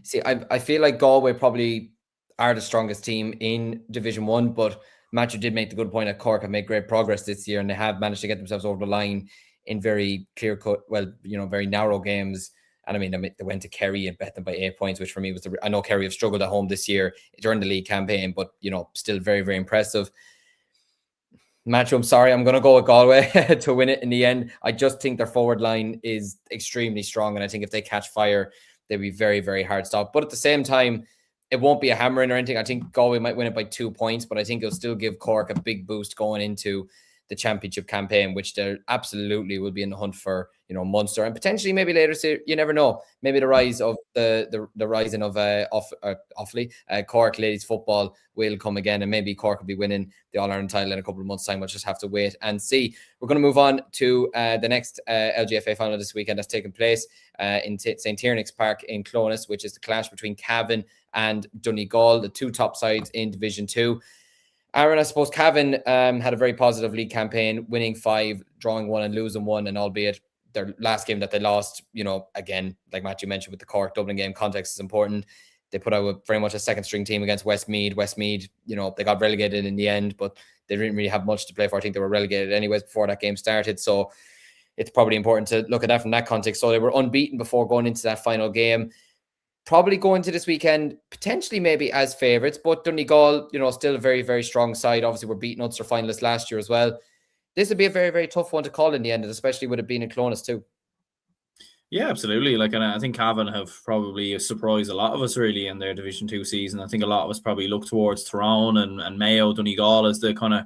See, I feel like Galway probably are the strongest team in Division 1, but Matthew did make the good point that Cork have made great progress this year, and they have managed to get themselves over the line in very clear-cut, very narrow games. And I mean, they went to Kerry and bet them by 8 points, which for me was I know Kerry have struggled at home this year during the league campaign, but still very, very impressive. Matthew, I'm sorry, I'm going to go with Galway to win it in the end. I just think their forward line is extremely strong, and I think if they catch fire, they'll be very, very hard stopped. But at the same time, it won't be a hammering or anything. I think Galway might win it by 2 points, but I think it'll still give Cork a big boost going into the championship campaign, which they absolutely will be in the hunt for, Munster and potentially maybe later. So you never know. Maybe the rise of the rising of Offaly, Cork ladies football will come again, and maybe Cork will be winning the All Ireland title in a couple of months' time. We'll just have to wait and see. We're going to move on to the next LGFA final this weekend that's taking place in St. Tierney's Park in Clonus, which is the clash between Cavan and Donegal, the two top sides in Division 2. Aaron, I suppose Cavan had a very positive league campaign, winning 5, drawing 1 and losing 1, and albeit their last game that they lost, again, like Matthew mentioned with the Cork Dublin game, context is important. They put out very much a second string team against Westmeath. Westmeath, they got relegated in the end, but they didn't really have much to play for. I think they were relegated anyways before that game started. So it's probably important to look at that from that context. So they were unbeaten before going into that final game. Probably going to this weekend, potentially maybe as favourites, but Donegal, still a very, very strong side. Obviously, we're beating Ulster finalists last year as well. This would be a very, very tough one to call in the end, especially with it being in Clonus too. Yeah, absolutely. And I think Cavan have probably surprised a lot of us really in their Division 2 season. I think a lot of us probably look towards Tyrone and Mayo, Donegal as the kind of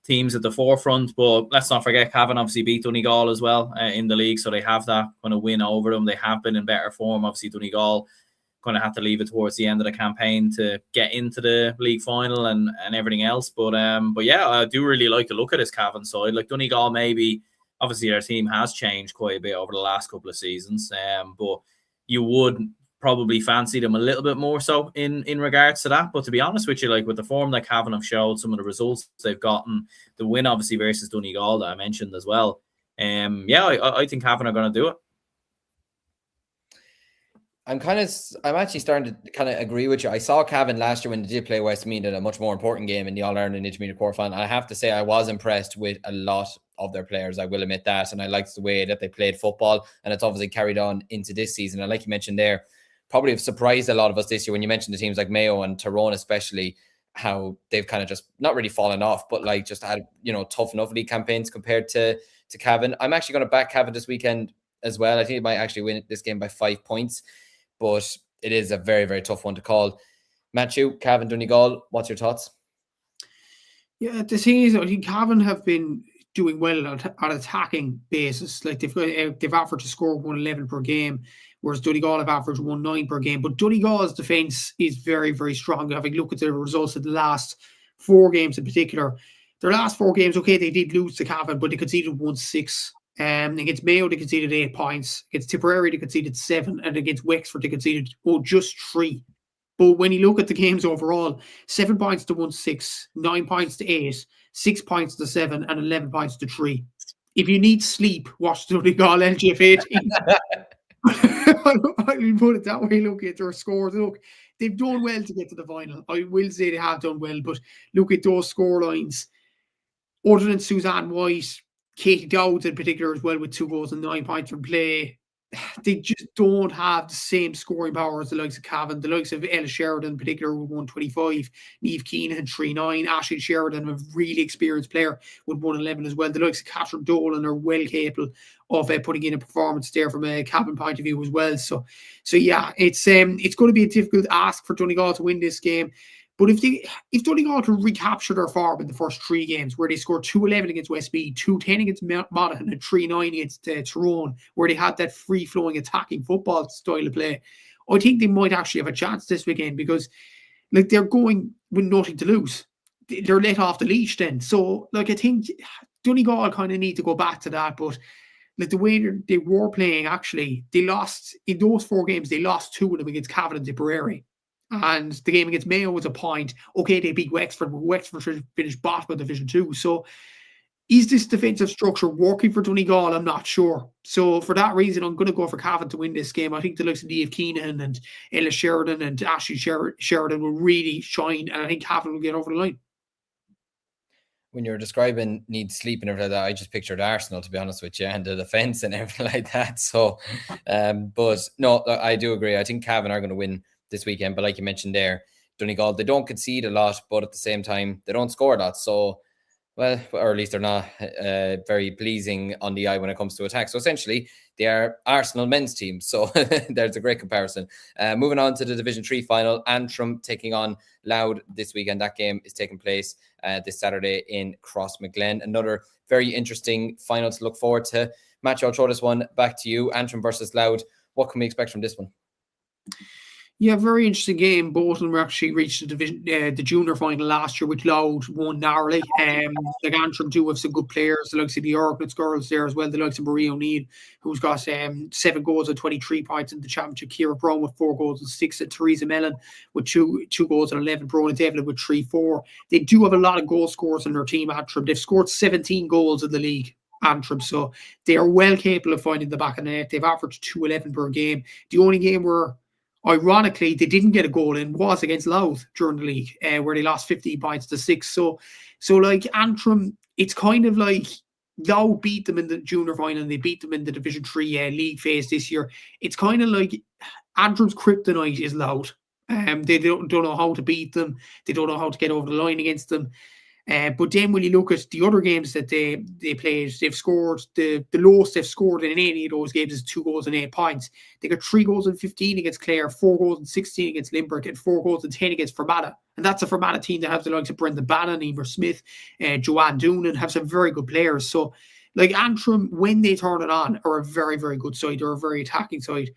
teams at the forefront. But let's not forget, Cavan obviously beat Donegal as well in the league, so they have that kind of win over them. They have been in better form. Obviously, Donegal going to have to leave it towards the end of the campaign to get into the league final and everything else. But yeah, I do really like to look at this Cavan side. Like Donegal, maybe obviously their team has changed quite a bit over the last couple of seasons, but you would probably fancy them a little bit more so in regards to that. But to be honest with you, like with the form that Cavan have showed, some of the results they've gotten, the win obviously versus Donegal that I mentioned as well. I think Cavan are going to do it. I'm actually starting to kind of agree with you. I saw Cavan last year when they did play Westmeath in a much more important game in the All-Ireland Intermediate quarterfinal. I have to say I was impressed with a lot of their players. I will admit that. And I liked the way that they played football. And it's obviously carried on into this season. And like you mentioned there, probably have surprised a lot of us this year when you mentioned the teams like Mayo and Tyrone especially, how they've kind of just not really fallen off, but like just had, tough enough league campaigns compared to Cavan. I'm actually going to back Cavan this weekend as well. I think it might actually win this game by 5 points. But it is a very, very tough one to call. Matthew, Cavan, Donegal, what's your thoughts? Yeah, the thing is, I think Cavan have been doing well on attacking basis. Like they've averaged a score of 111 per game, whereas Donegal have averaged 109 per game. But Donegal's defence is very, very strong. Having looked at the results of the last 4 games in particular, their last 4 games, okay, they did lose to Cavan, but they conceded 1-6. Against Mayo, they conceded 8 points. Against Tipperary, they conceded 7. And against Wexford, they conceded just 3. But when you look at the games overall, 7 points to 1-6, 9 points to 8, 6 points to 7, and 11 points to 3. If you need sleep, watch the Donegal LGFA team. I will put it that way. Look at their scores. Look, they've done well to get to the final. I will say they have done well, but look at those score lines. Other than Suzanne White, Katie Dowd in particular as well with 2 goals and 9 points from play. They just don't have the same scoring power as the likes of Cavan. The likes of Ella Sheridan in particular with 125, Niamh Keenan 3-9, Ashley Sheridan, a really experienced player with 111 as well. The likes of Catherine Dolan are well capable of putting in a performance there from a Cavan point of view as well. So yeah, it's going to be a difficult ask for Donegal to win this game. But if Donegal can recapture their form in the first 3 games, where they scored 2-11 against Westmeath, 2-10 against Monaghan, and 3-9 against Tyrone, where they had that free-flowing attacking football style of play, I think they might actually have a chance this weekend because, like, they're going with nothing to lose. They're let off the leash then. So, like, I think Donegal kind of need to go back to that. But like the way they were playing, actually, they lost in those 4 games. They lost 2 of them against Cavan and Tipperary. And the game against Mayo was a point. Okay, they beat Wexford, but Wexford finished bottom of Division 2. So is this defensive structure working for Donegal? I'm not sure. So for that reason, I'm going to go for Cavan to win this game. I think the likes of Niamh Keenan and Ella Sheridan and Ashley Sheridan will really shine, and I think Cavan will get over the line. When you're describing need sleep and everything like that, I just pictured Arsenal, to be honest with you, and the defence and everything like that. So, but no, I do agree. I think Cavan are going to win this weekend, but like you mentioned there, Donegal, they don't concede a lot, but at the same time, they don't score a lot. So, well, or at least they're not very pleasing on the eye when it comes to attack. So essentially, they are Arsenal men's team. So there's a great comparison. Moving on to the Division 3 final, Antrim taking on Louth this weekend. That game is taking place this Saturday in Crossmaglen. Another very interesting final to look forward to. Matthew, I'll throw this one back to you. Antrim versus Louth. What can we expect from this one? Yeah, very interesting game. Both of them actually reached the division, the junior final last year, which Louth won narrowly. Like Antrim do have some good players, the likes of the Orkneys girls there as well, the likes of Marie O'Neill, who's got 7 goals and 23 points in the championship. Ciara Brown with 4 goals and 6, and Theresa Mellon with 2 goals and 11. Brona Devlin with 3-4. They do have a lot of goal scorers in their team, Antrim. They've scored 17 goals in the league, Antrim, so they are well capable of finding the back of the net. They've averaged 2-11 per game. The only game where, ironically, they didn't get a goal in was against Louth during the league, where they lost 15 points to 6. So like Antrim, it's kind of like Louth beat them in the junior final and they beat them in the Division 3 league phase this year. It's kind of like Antrim's kryptonite is Louth. They don't know how to beat them. They don't know how to get over the line against them. But then when you look at the other games that they played, they've scored, the lowest they've scored in any of those games is 2 goals and 8 points. They got 3 goals and 15 against Clare, 4 goals and 16 against Limerick, and 4 goals and 10 against Fermanagh. And that's a Fermanagh team that has the likes of Brenda Bannon, Emer Smith, Joanne Doonan, have some very good players. So like Antrim, when they turn it on, are a very, very good side. They're a very attacking side.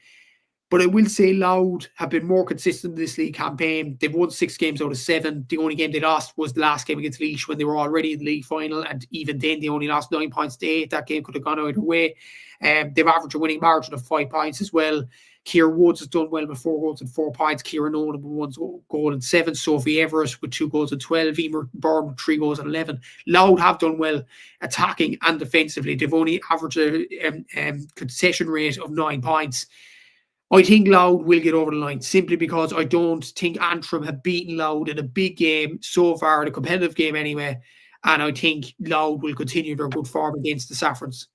But I will say Louth have been more consistent in this league campaign. They've won 6 games out of 7. The only game they lost was the last game against Laois when they were already in the league final. And even then, they only lost 9 points to 8. That game could have gone either way. They've averaged a winning margin of 5 points as well. Ciara Woods has done well with 4 goals and 4 points. Ciara Nolan with 1 goal and 7. Sophie Everett with 2 goals and 12. Emer Byrne with 3 goals and 11. Louth have done well attacking and defensively. They've only averaged a concession rate of 9 points. I think Louth will get over the line simply because I don't think Antrim have beaten Louth in a big game so far, the competitive game anyway. And I think Louth will continue their good form against the Saffrons.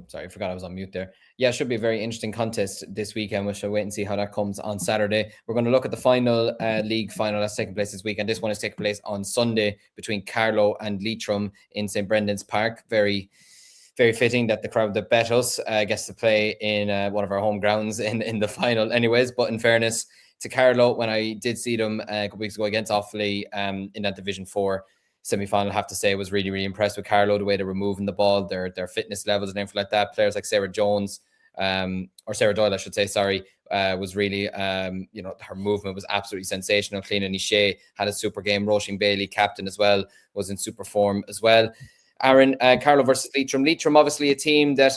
Sorry, I forgot I was on mute there. Yeah, it should be a very interesting contest this weekend. We shall wait and see how that comes on Saturday. We're going to look at the final league final that's taking place this weekend. This one is taking place on Sunday between Carlow and Leitrim in St. Brendan's Park. Very, very fitting that the crowd that bet us gets to play in one of our home grounds in the final anyways. But in fairness to Carlow, when I did see them a couple weeks ago against Offaly in that Division 4 semi-final, I have to say I was really, really impressed with Carlow, the way they were moving the ball, their fitness levels and everything like that. Players like Sarah Jones, or Sarah Doyle, I should say, was really, her movement was absolutely sensational. Clean and Shea had a super game. Roisin Bailey, captain as well, was in super form as well. Aaron, Carlow versus Leitrim. Leitrim, obviously a team that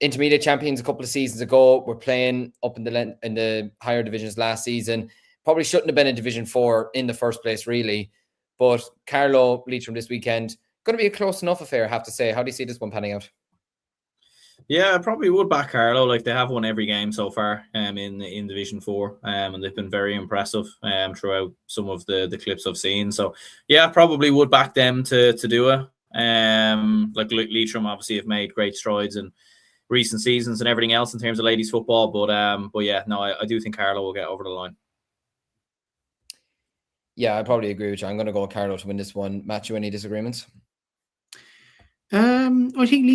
intermediate champions a couple of seasons ago were playing up in the higher divisions last season. Probably shouldn't have been in Division 4 in the first place, really. But Carlow, Leitrim this weekend, going to be a close enough affair, I have to say. How do you see this one panning out? Yeah, I probably would back Carlow. Like, they have won every game so far in Division 4, and they've been very impressive throughout some of the clips I've seen. So, yeah, I probably would back them to do it. Like Leitrim obviously have made great strides in recent seasons and everything else in terms of ladies football. But yeah, no, I do think Carlow will get over the line. Yeah, I probably agree with you. I'm going to go with Carlow to win this one. Matthew, any disagreements? I think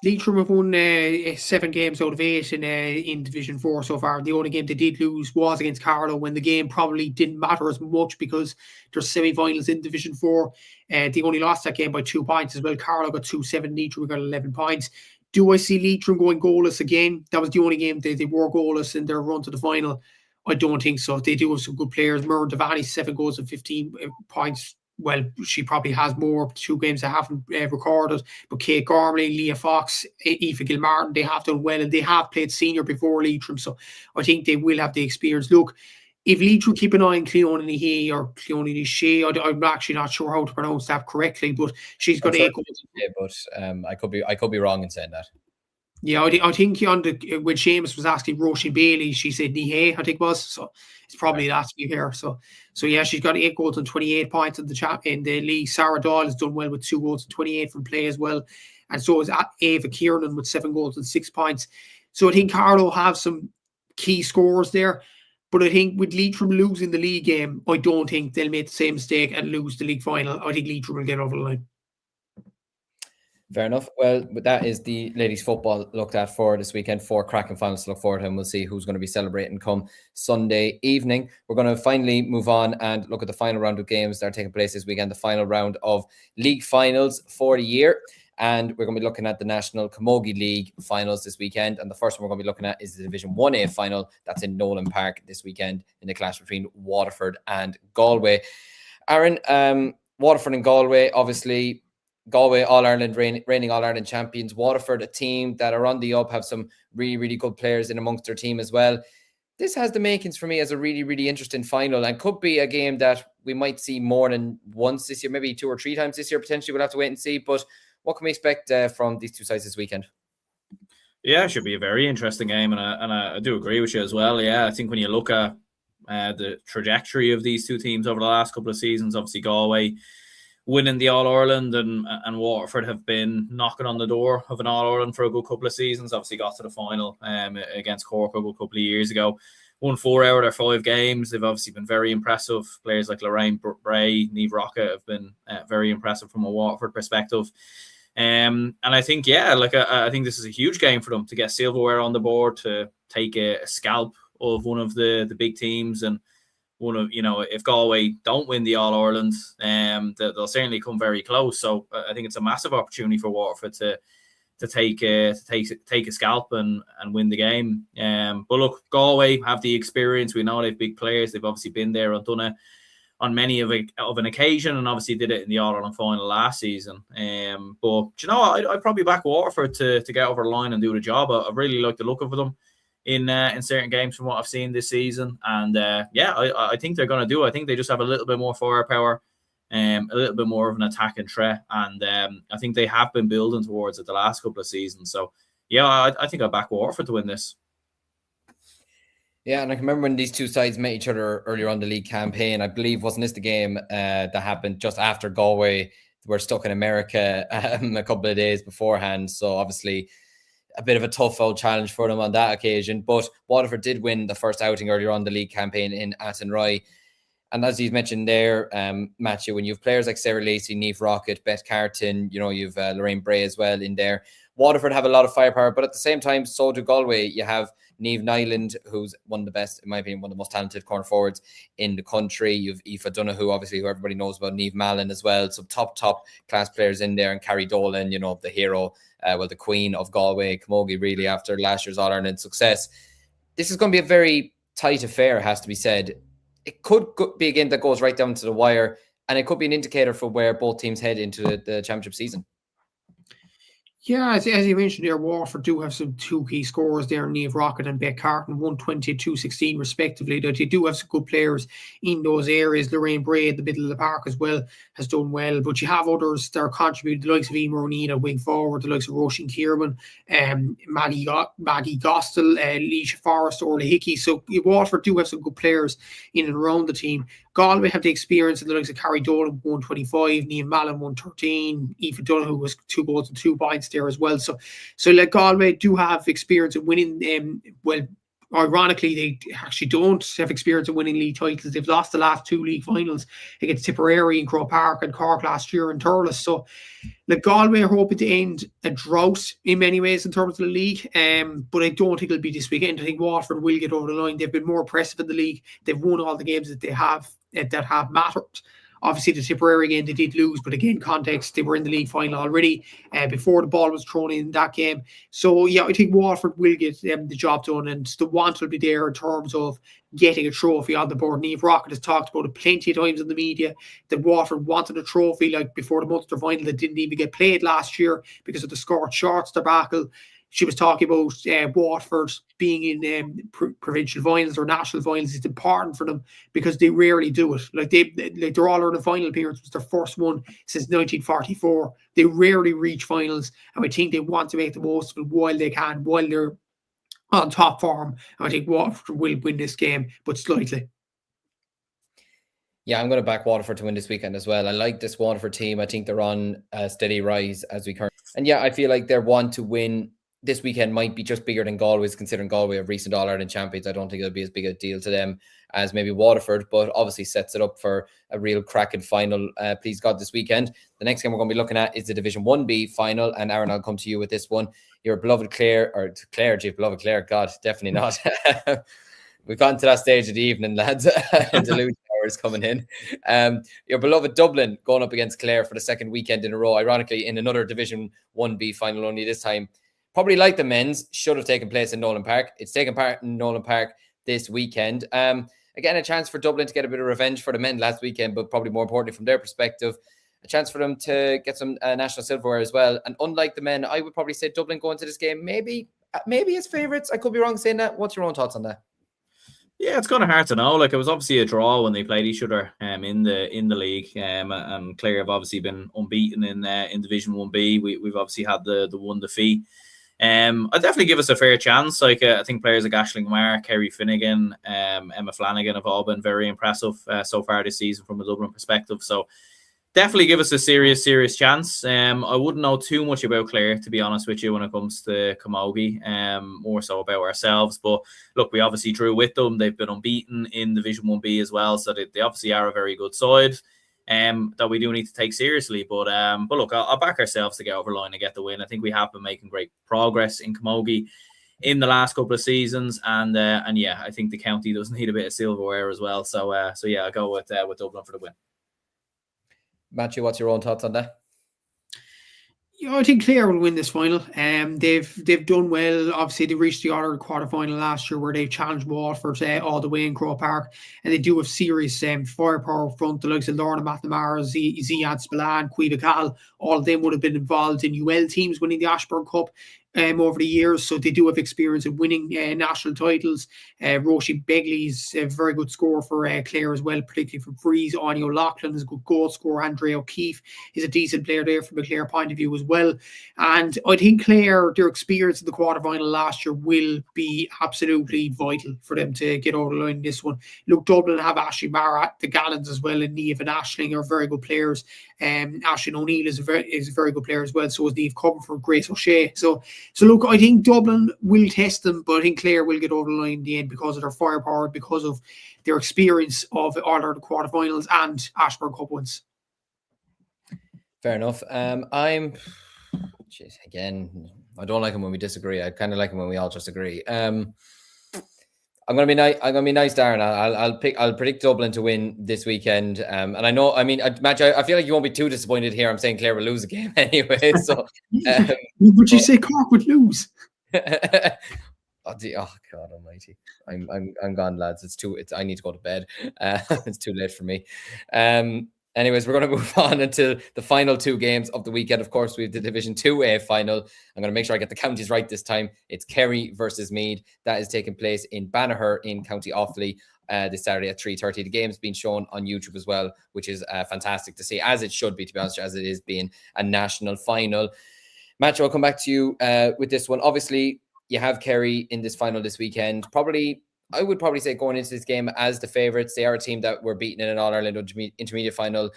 Leitrim have won 7 games out of 8 in Division 4 so far. The only game they did lose was against Carlow, when the game probably didn't matter as much because there's semi-finals in Division 4. They only lost that game by 2 points as well. Carlow got 2-7, Leitrim got 11 points. Do I see Leitrim going goalless again? That was the only game they were goalless in their run to the final. I don't think so. They do have some good players. Myrne Devani, 7 goals and 15 points. Well, she probably has more 2 games they haven't recorded. But Kate Gormley, Leah Fox, Aoife Gilmartin, they have done well, and they have played senior before Leitrim. So I think they will have the experience. Look, if Leitrim keep an eye on Cleone or Cleone Shea, I'm actually not sure how to pronounce that correctly, but she's got 8 goals. But I could be wrong in saying that. Yeah, I think when Seamus was asking Roisin Bailey, she said Nickey, I think it was. So it's probably that to be here. So yeah, she's got 8 goals and 28 points in the league. Sarah Doyle has done well with 2 goals and 28 from play as well. And so is Ava Kiernan with 7 goals and 6 points. So I think Carlow have some key scores there. But I think with Leitrim losing the league game, I don't think they'll make the same mistake and lose the league final. I think Leitrim will get over the line. Fair enough. Well, that is the ladies' football looked at for this weekend. 4 cracking finals to look forward to, and we'll see who's going to be celebrating come Sunday evening. We're going to finally move on and look at the final round of games that are taking place this weekend, the final round of league finals for the year. And we're going to be looking at the National Camogie League Finals this weekend. And the first one we're going to be looking at is the Division 1A final. That's in Nolan Park this weekend in the clash between Waterford and Galway. Aaron, Waterford and Galway, obviously... Galway, All-Ireland, reigning All-Ireland champions. Waterford, a team that are on the up, have some really, really good players in amongst their team as well. This has the makings for me as a really, really interesting final, and could be a game that we might see more than once this year, maybe 2 or 3 times this year, potentially. We'll have to wait and see. But what can we expect from these 2 sides this weekend? Yeah, it should be a very interesting game, and I do agree with you as well. Yeah, I think when you look at the trajectory of these 2 teams over the last couple of seasons, obviously Galway winning the All-Ireland and Waterford have been knocking on the door of an All-Ireland for a good couple of seasons. Obviously got to the final against Cork a couple of years ago. Won 4 out of their 5 games. They've obviously been very impressive. Players like Lorraine Bray, Niamh Rocket have been very impressive from a Waterford perspective. And I think, I think this is a huge game for them to get silverware on the board, to take a scalp of one of the big teams. And if Galway don't win the All-Ireland, they'll certainly come very close. So I think it's a massive opportunity for Waterford to take a scalp and win the game. But look, Galway have the experience. We know they've big players. They've obviously been there and done it on many of an occasion, and obviously did it in the All-Ireland final last season. But I'd probably back Waterford to get over the line and do the job. I really like the look of them in certain games from what I've seen this season. And I think they're going to do it. I think they just have a little bit more firepower, a little bit more of an attacking threat. And I think they have been building towards it the last couple of seasons. So yeah, I think I'll back Waterford to win this. Yeah, and I can remember when these two sides met each other earlier on the league campaign. I believe, wasn't this the game that happened just after Galway were stuck in America a couple of days beforehand? So obviously a bit of a tough old challenge for them on that occasion. But Waterford did win the first outing earlier on the league campaign in Athenry. And as you mentioned there, Matthew, when you have players like Sarah Lacey, Niamh Rockett, Beth Carton, you've Lorraine Bray as well in there. Waterford have a lot of firepower, but at the same time, so do Galway. You have Niamh Nyland, who's one of the best, in my opinion, one of the most talented corner forwards in the country. You've Aoife Donoghue, obviously, who everybody knows about, Niamh Mallon as well. Some top class players in there, and Carrie Dolan, the hero, the queen of Galway Camogie, really, after last year's All-Ireland success. This is going to be a very tight affair, has to be said. It could be a game that goes right down to the wire, and it could be an indicator for where both teams head into the championship season. Yeah, as you mentioned there, Waterford do have some two key scorers there, Niamh Rockett and Beth Carton, 120 and 216 respectively. They do have some good players in those areas. Lorraine Bray at the middle of the park as well has done well, but you have others that are contributing, the likes of Emer O'Neill at wing forward, the likes of Roisin Kierman, Maggie Gostel, Leisha Forrest, Orla Hickey. So Waterford do have some good players in and around the team. Galway have the experience of the likes of Carrie Dolan, 125, Niamh Mallon, 113, Aoife Donoghue was 2 goals and 2 points there as well. So like Galway do have experience of winning. Ironically, they actually don't have experience of winning league titles. They've lost the last 2 league finals against Tipperary and Croke Park and Cork last year and Thurles. So like Galway are hoping to end a drought in many ways in terms of the league, but I don't think it'll be this weekend. I think Waterford will get over the line. They've been more impressive in the league. They've won all the games that they have that have mattered. Obviously, the Tipperary game, they did lose, but again, context, they were in the league final already before the ball was thrown in that game. So, yeah, I think Waterford will get the job done, and the want will be there in terms of getting a trophy on the board. Niamh Rockett has talked about it plenty of times in the media that Waterford wanted a trophy, like before the Munster final that didn't even get played last year because of the scorched shorts debacle. She was talking about Waterford being in provincial finals or national finals. It's important for them because they rarely do it. Like their All-Ireland final appearance was their first one since 1944. They rarely reach finals, and I think they want to make the most of it while they can, while they're on top form. I think Waterford will win this game, but slightly. Yeah, I'm going to back Waterford to win this weekend as well. I like this Waterford team. I think they're on a steady rise as we currently. And yeah, I feel like their want to win this weekend might be just bigger than Galway's, considering Galway are recent All-Ireland champions. I don't think it'll be as big a deal to them as maybe Waterford, but obviously sets it up for a real cracking final, please God, this weekend. The next game we're going to be looking at is the Division 1B final, and Aaron, I'll come to you with this one. Your beloved Clare, God, definitely not. We've gotten to that stage of the evening, lads. Delusion hours coming in. Your beloved Dublin going up against Clare for the second weekend in a row, ironically in another Division 1B final, only this time probably like the men's, should have taken place in Nolan Park. It's taken part in Nolan Park this weekend. Again, a chance for Dublin to get a bit of revenge for the men last weekend, but probably more importantly from their perspective, a chance for them to get some national silverware as well. And unlike the men, I would probably say Dublin going to this game maybe as favourites. I could be wrong saying that. What's your own thoughts on that? Yeah, it's kind of hard to know. Like, it was obviously a draw when they played each other in the league, and Clare have obviously been unbeaten in Division 1B. We've obviously had the one defeat. I'd definitely give us a fair chance. Like, I think players like Aisling Marr, Kerry Finnegan, Emma Flanagan have all been very impressive so far this season from a Dublin perspective. So definitely give us a serious chance. I wouldn't know too much about Clare, to be honest with you, when it comes to Camogie, more so about ourselves. But look, we obviously drew with them. They've been unbeaten in Division 1B as well, so they obviously are a very good side. That we do need to take seriously, but look, I'll back ourselves to get over the line and get the win. I think we have been making great progress in Camogie in the last couple of seasons, and yeah, I think the county does need a bit of silverware as well. So yeah, I'll go with Dublin for the win. Matthew, what's your own thoughts on that? Yeah, I think Clare will win this final. They've done well. Obviously, they reached the All-Ireland quarter-final last year where they challenged Waterford all the way in Croke Park, and they do have serious firepower front. The likes of Lorna McNamara, Ziad Spillane, Cueva Cahill, all of them would have been involved in UL teams winning the Ashburn Cup. over the years, so they do have experience in winning national titles. Roisin Begley's a very good scorer for Clare as well, particularly from frees. Anya O'Loughlin is a good goal scorer. Andrea O'Keefe is a decent player there from a Clare point of view as well. And I think Clare, their experience in the quarterfinal last year will be absolutely vital for them to get over the line in this one. Look, Dublin have Ashley Mara, the Gallons as well, and Niamh and Aisling are very good players. Aisling O'Neill is a very good player as well. So is Niamh Comerford, Grace O'Shea. So look, I think Dublin will test them, but I think Clare will get over the line in the end because of their firepower, because of their experience of All-Ireland quarterfinals and Ashburn Cup wins. Fair enough. Again, I don't like them when we disagree. I kind of like them when we all just agree. I'm gonna be nice. I'm gonna be nice, Darren. I'll predict Dublin to win this weekend. And I know. I mean, Match. I feel like you won't be too disappointed here. I'm saying Clare will lose a game anyway. So, would you say Cork would lose? Oh God Almighty! I'm gone, lads. I need to go to bed. It's too late for me. Anyways, we're going to move on into the final two games of the weekend. Of course, we have the Division 2A final. I'm going to make sure I get the counties right this time. It's Kerry versus Meath. That is taking place in Banagher in County Offaly this Saturday at 3:30. The game's been shown on YouTube as well, which is fantastic to see, as it should be, to be honest, as it is being a national final. Matthew, I'll come back to you with this one. Obviously, you have Kerry in this final this weekend. I would probably say going into this game as the favourites. They are a team that were beaten in an All-Ireland intermediate final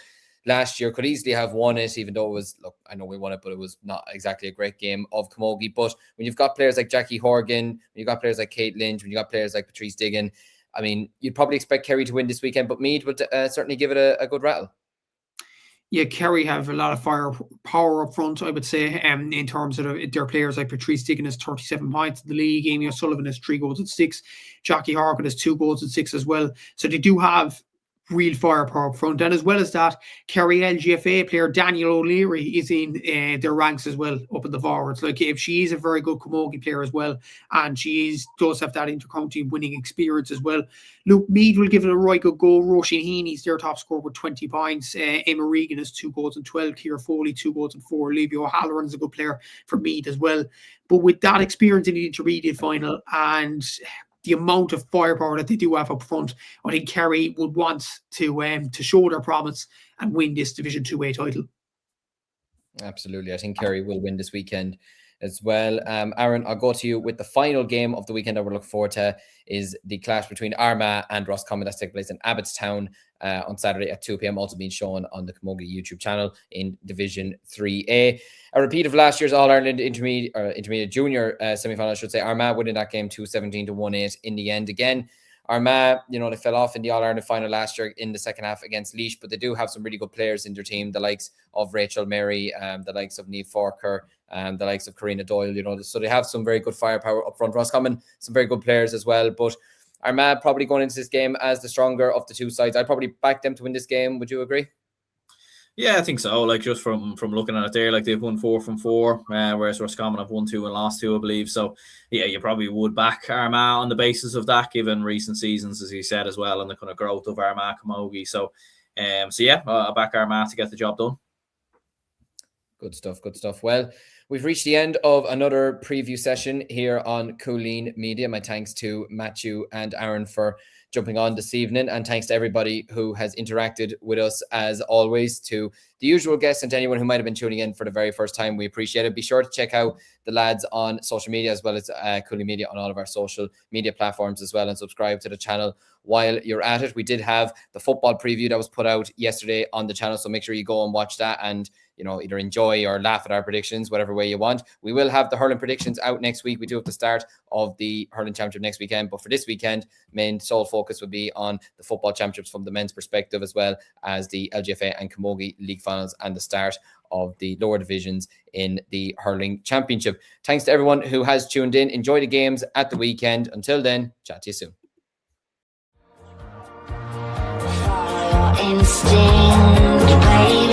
last year. Could easily have won it, even though it was, look, I know we won it, but it was not exactly a great game of camogie. But when you've got players like Jackie Horgan, when you've got players like Kate Lynch, when you've got players like Patrice Diggin, I mean, you'd probably expect Kerry to win this weekend, but Meath would certainly give it a good rattle. Yeah, Kerry have a lot of firepower up front, I would say, in terms of their players. Like Patrice Diggin has 37 points in the league. Amy O'Sullivan has 3 goals and 6. Jackie Horgan has 2 goals and 6 as well. So they do have real firepower up front. And as well as that, Kerry LGFA player Daniel O'Leary is in their ranks as well, up in the forwards. Like, if she is a very good camogie player as well, and she does have that inter-county winning experience as well. Look, Meath will give it a right good go. Roisin Heaney's their top scorer with 20 points. Emma Regan has 2 goals and 12. Ciara Foley, 2 goals and 4. Libby O'Halloran is a good player for Meath as well. But with that experience in the intermediate final and the amount of firepower that they do have up front, I think Kerry would want to show their promise and win this Division 2A title. Absolutely. I think Kerry will win this weekend as well. Aaron, I'll go to you with the final game of the weekend that we're looking forward to is the clash between Armagh and Roscommon that's taking place in Abbottstown on Saturday at 2 p.m. Also being shown on the Camogie YouTube channel in Division 3A. A repeat of last year's All-Ireland intermediate junior semi-final, I should say. Armagh winning that game 2-17 to 1-8 in the end. Again, Armagh, they fell off in the All-Ireland final last year in the second half against Laois, but they do have some really good players in their team, the likes of Rachel Mary, the likes of Niamh Forker, the likes of Karina Doyle, so they have some very good firepower up front. Roscommon, some very good players as well, but Armagh probably going into this game as the stronger of the two sides. I'd probably back them to win this game. Would you agree? Yeah, I think so. Like, just from looking at it there, like, they've won 4 from 4, whereas Roscommon have won 2 and lost 2, I believe. So, yeah, you probably would back Armagh on the basis of that, given recent seasons, as you said as well, and the kind of growth of Armagh camogie. So yeah, I'll back Armagh to get the job done. Good stuff. Well, we've reached the end of another preview session here on Cúilín Media. My thanks to Matthew and Aaron for jumping on this evening, and thanks to everybody who has interacted with us as always, to the usual guests and to anyone who might have been tuning in for the very first time. We appreciate it. Be sure to check out the lads on social media as well as Cúilín Media on all of our social media platforms as well, and subscribe to the channel while you're at it. We did have the football preview that was put out yesterday on the channel, so make sure you go and watch that and either enjoy or laugh at our predictions, whatever way you want. We will have the hurling predictions out next week. We do have the start of the hurling championship next weekend, but for this weekend, main sole focus would be on the football championships from the men's perspective, as well as the LGFA and Camogie League Finals and the start of the lower divisions in the hurling championship. Thanks to everyone who has tuned in. Enjoy the games at the weekend. Until then, chat to you soon. Instinct, baby.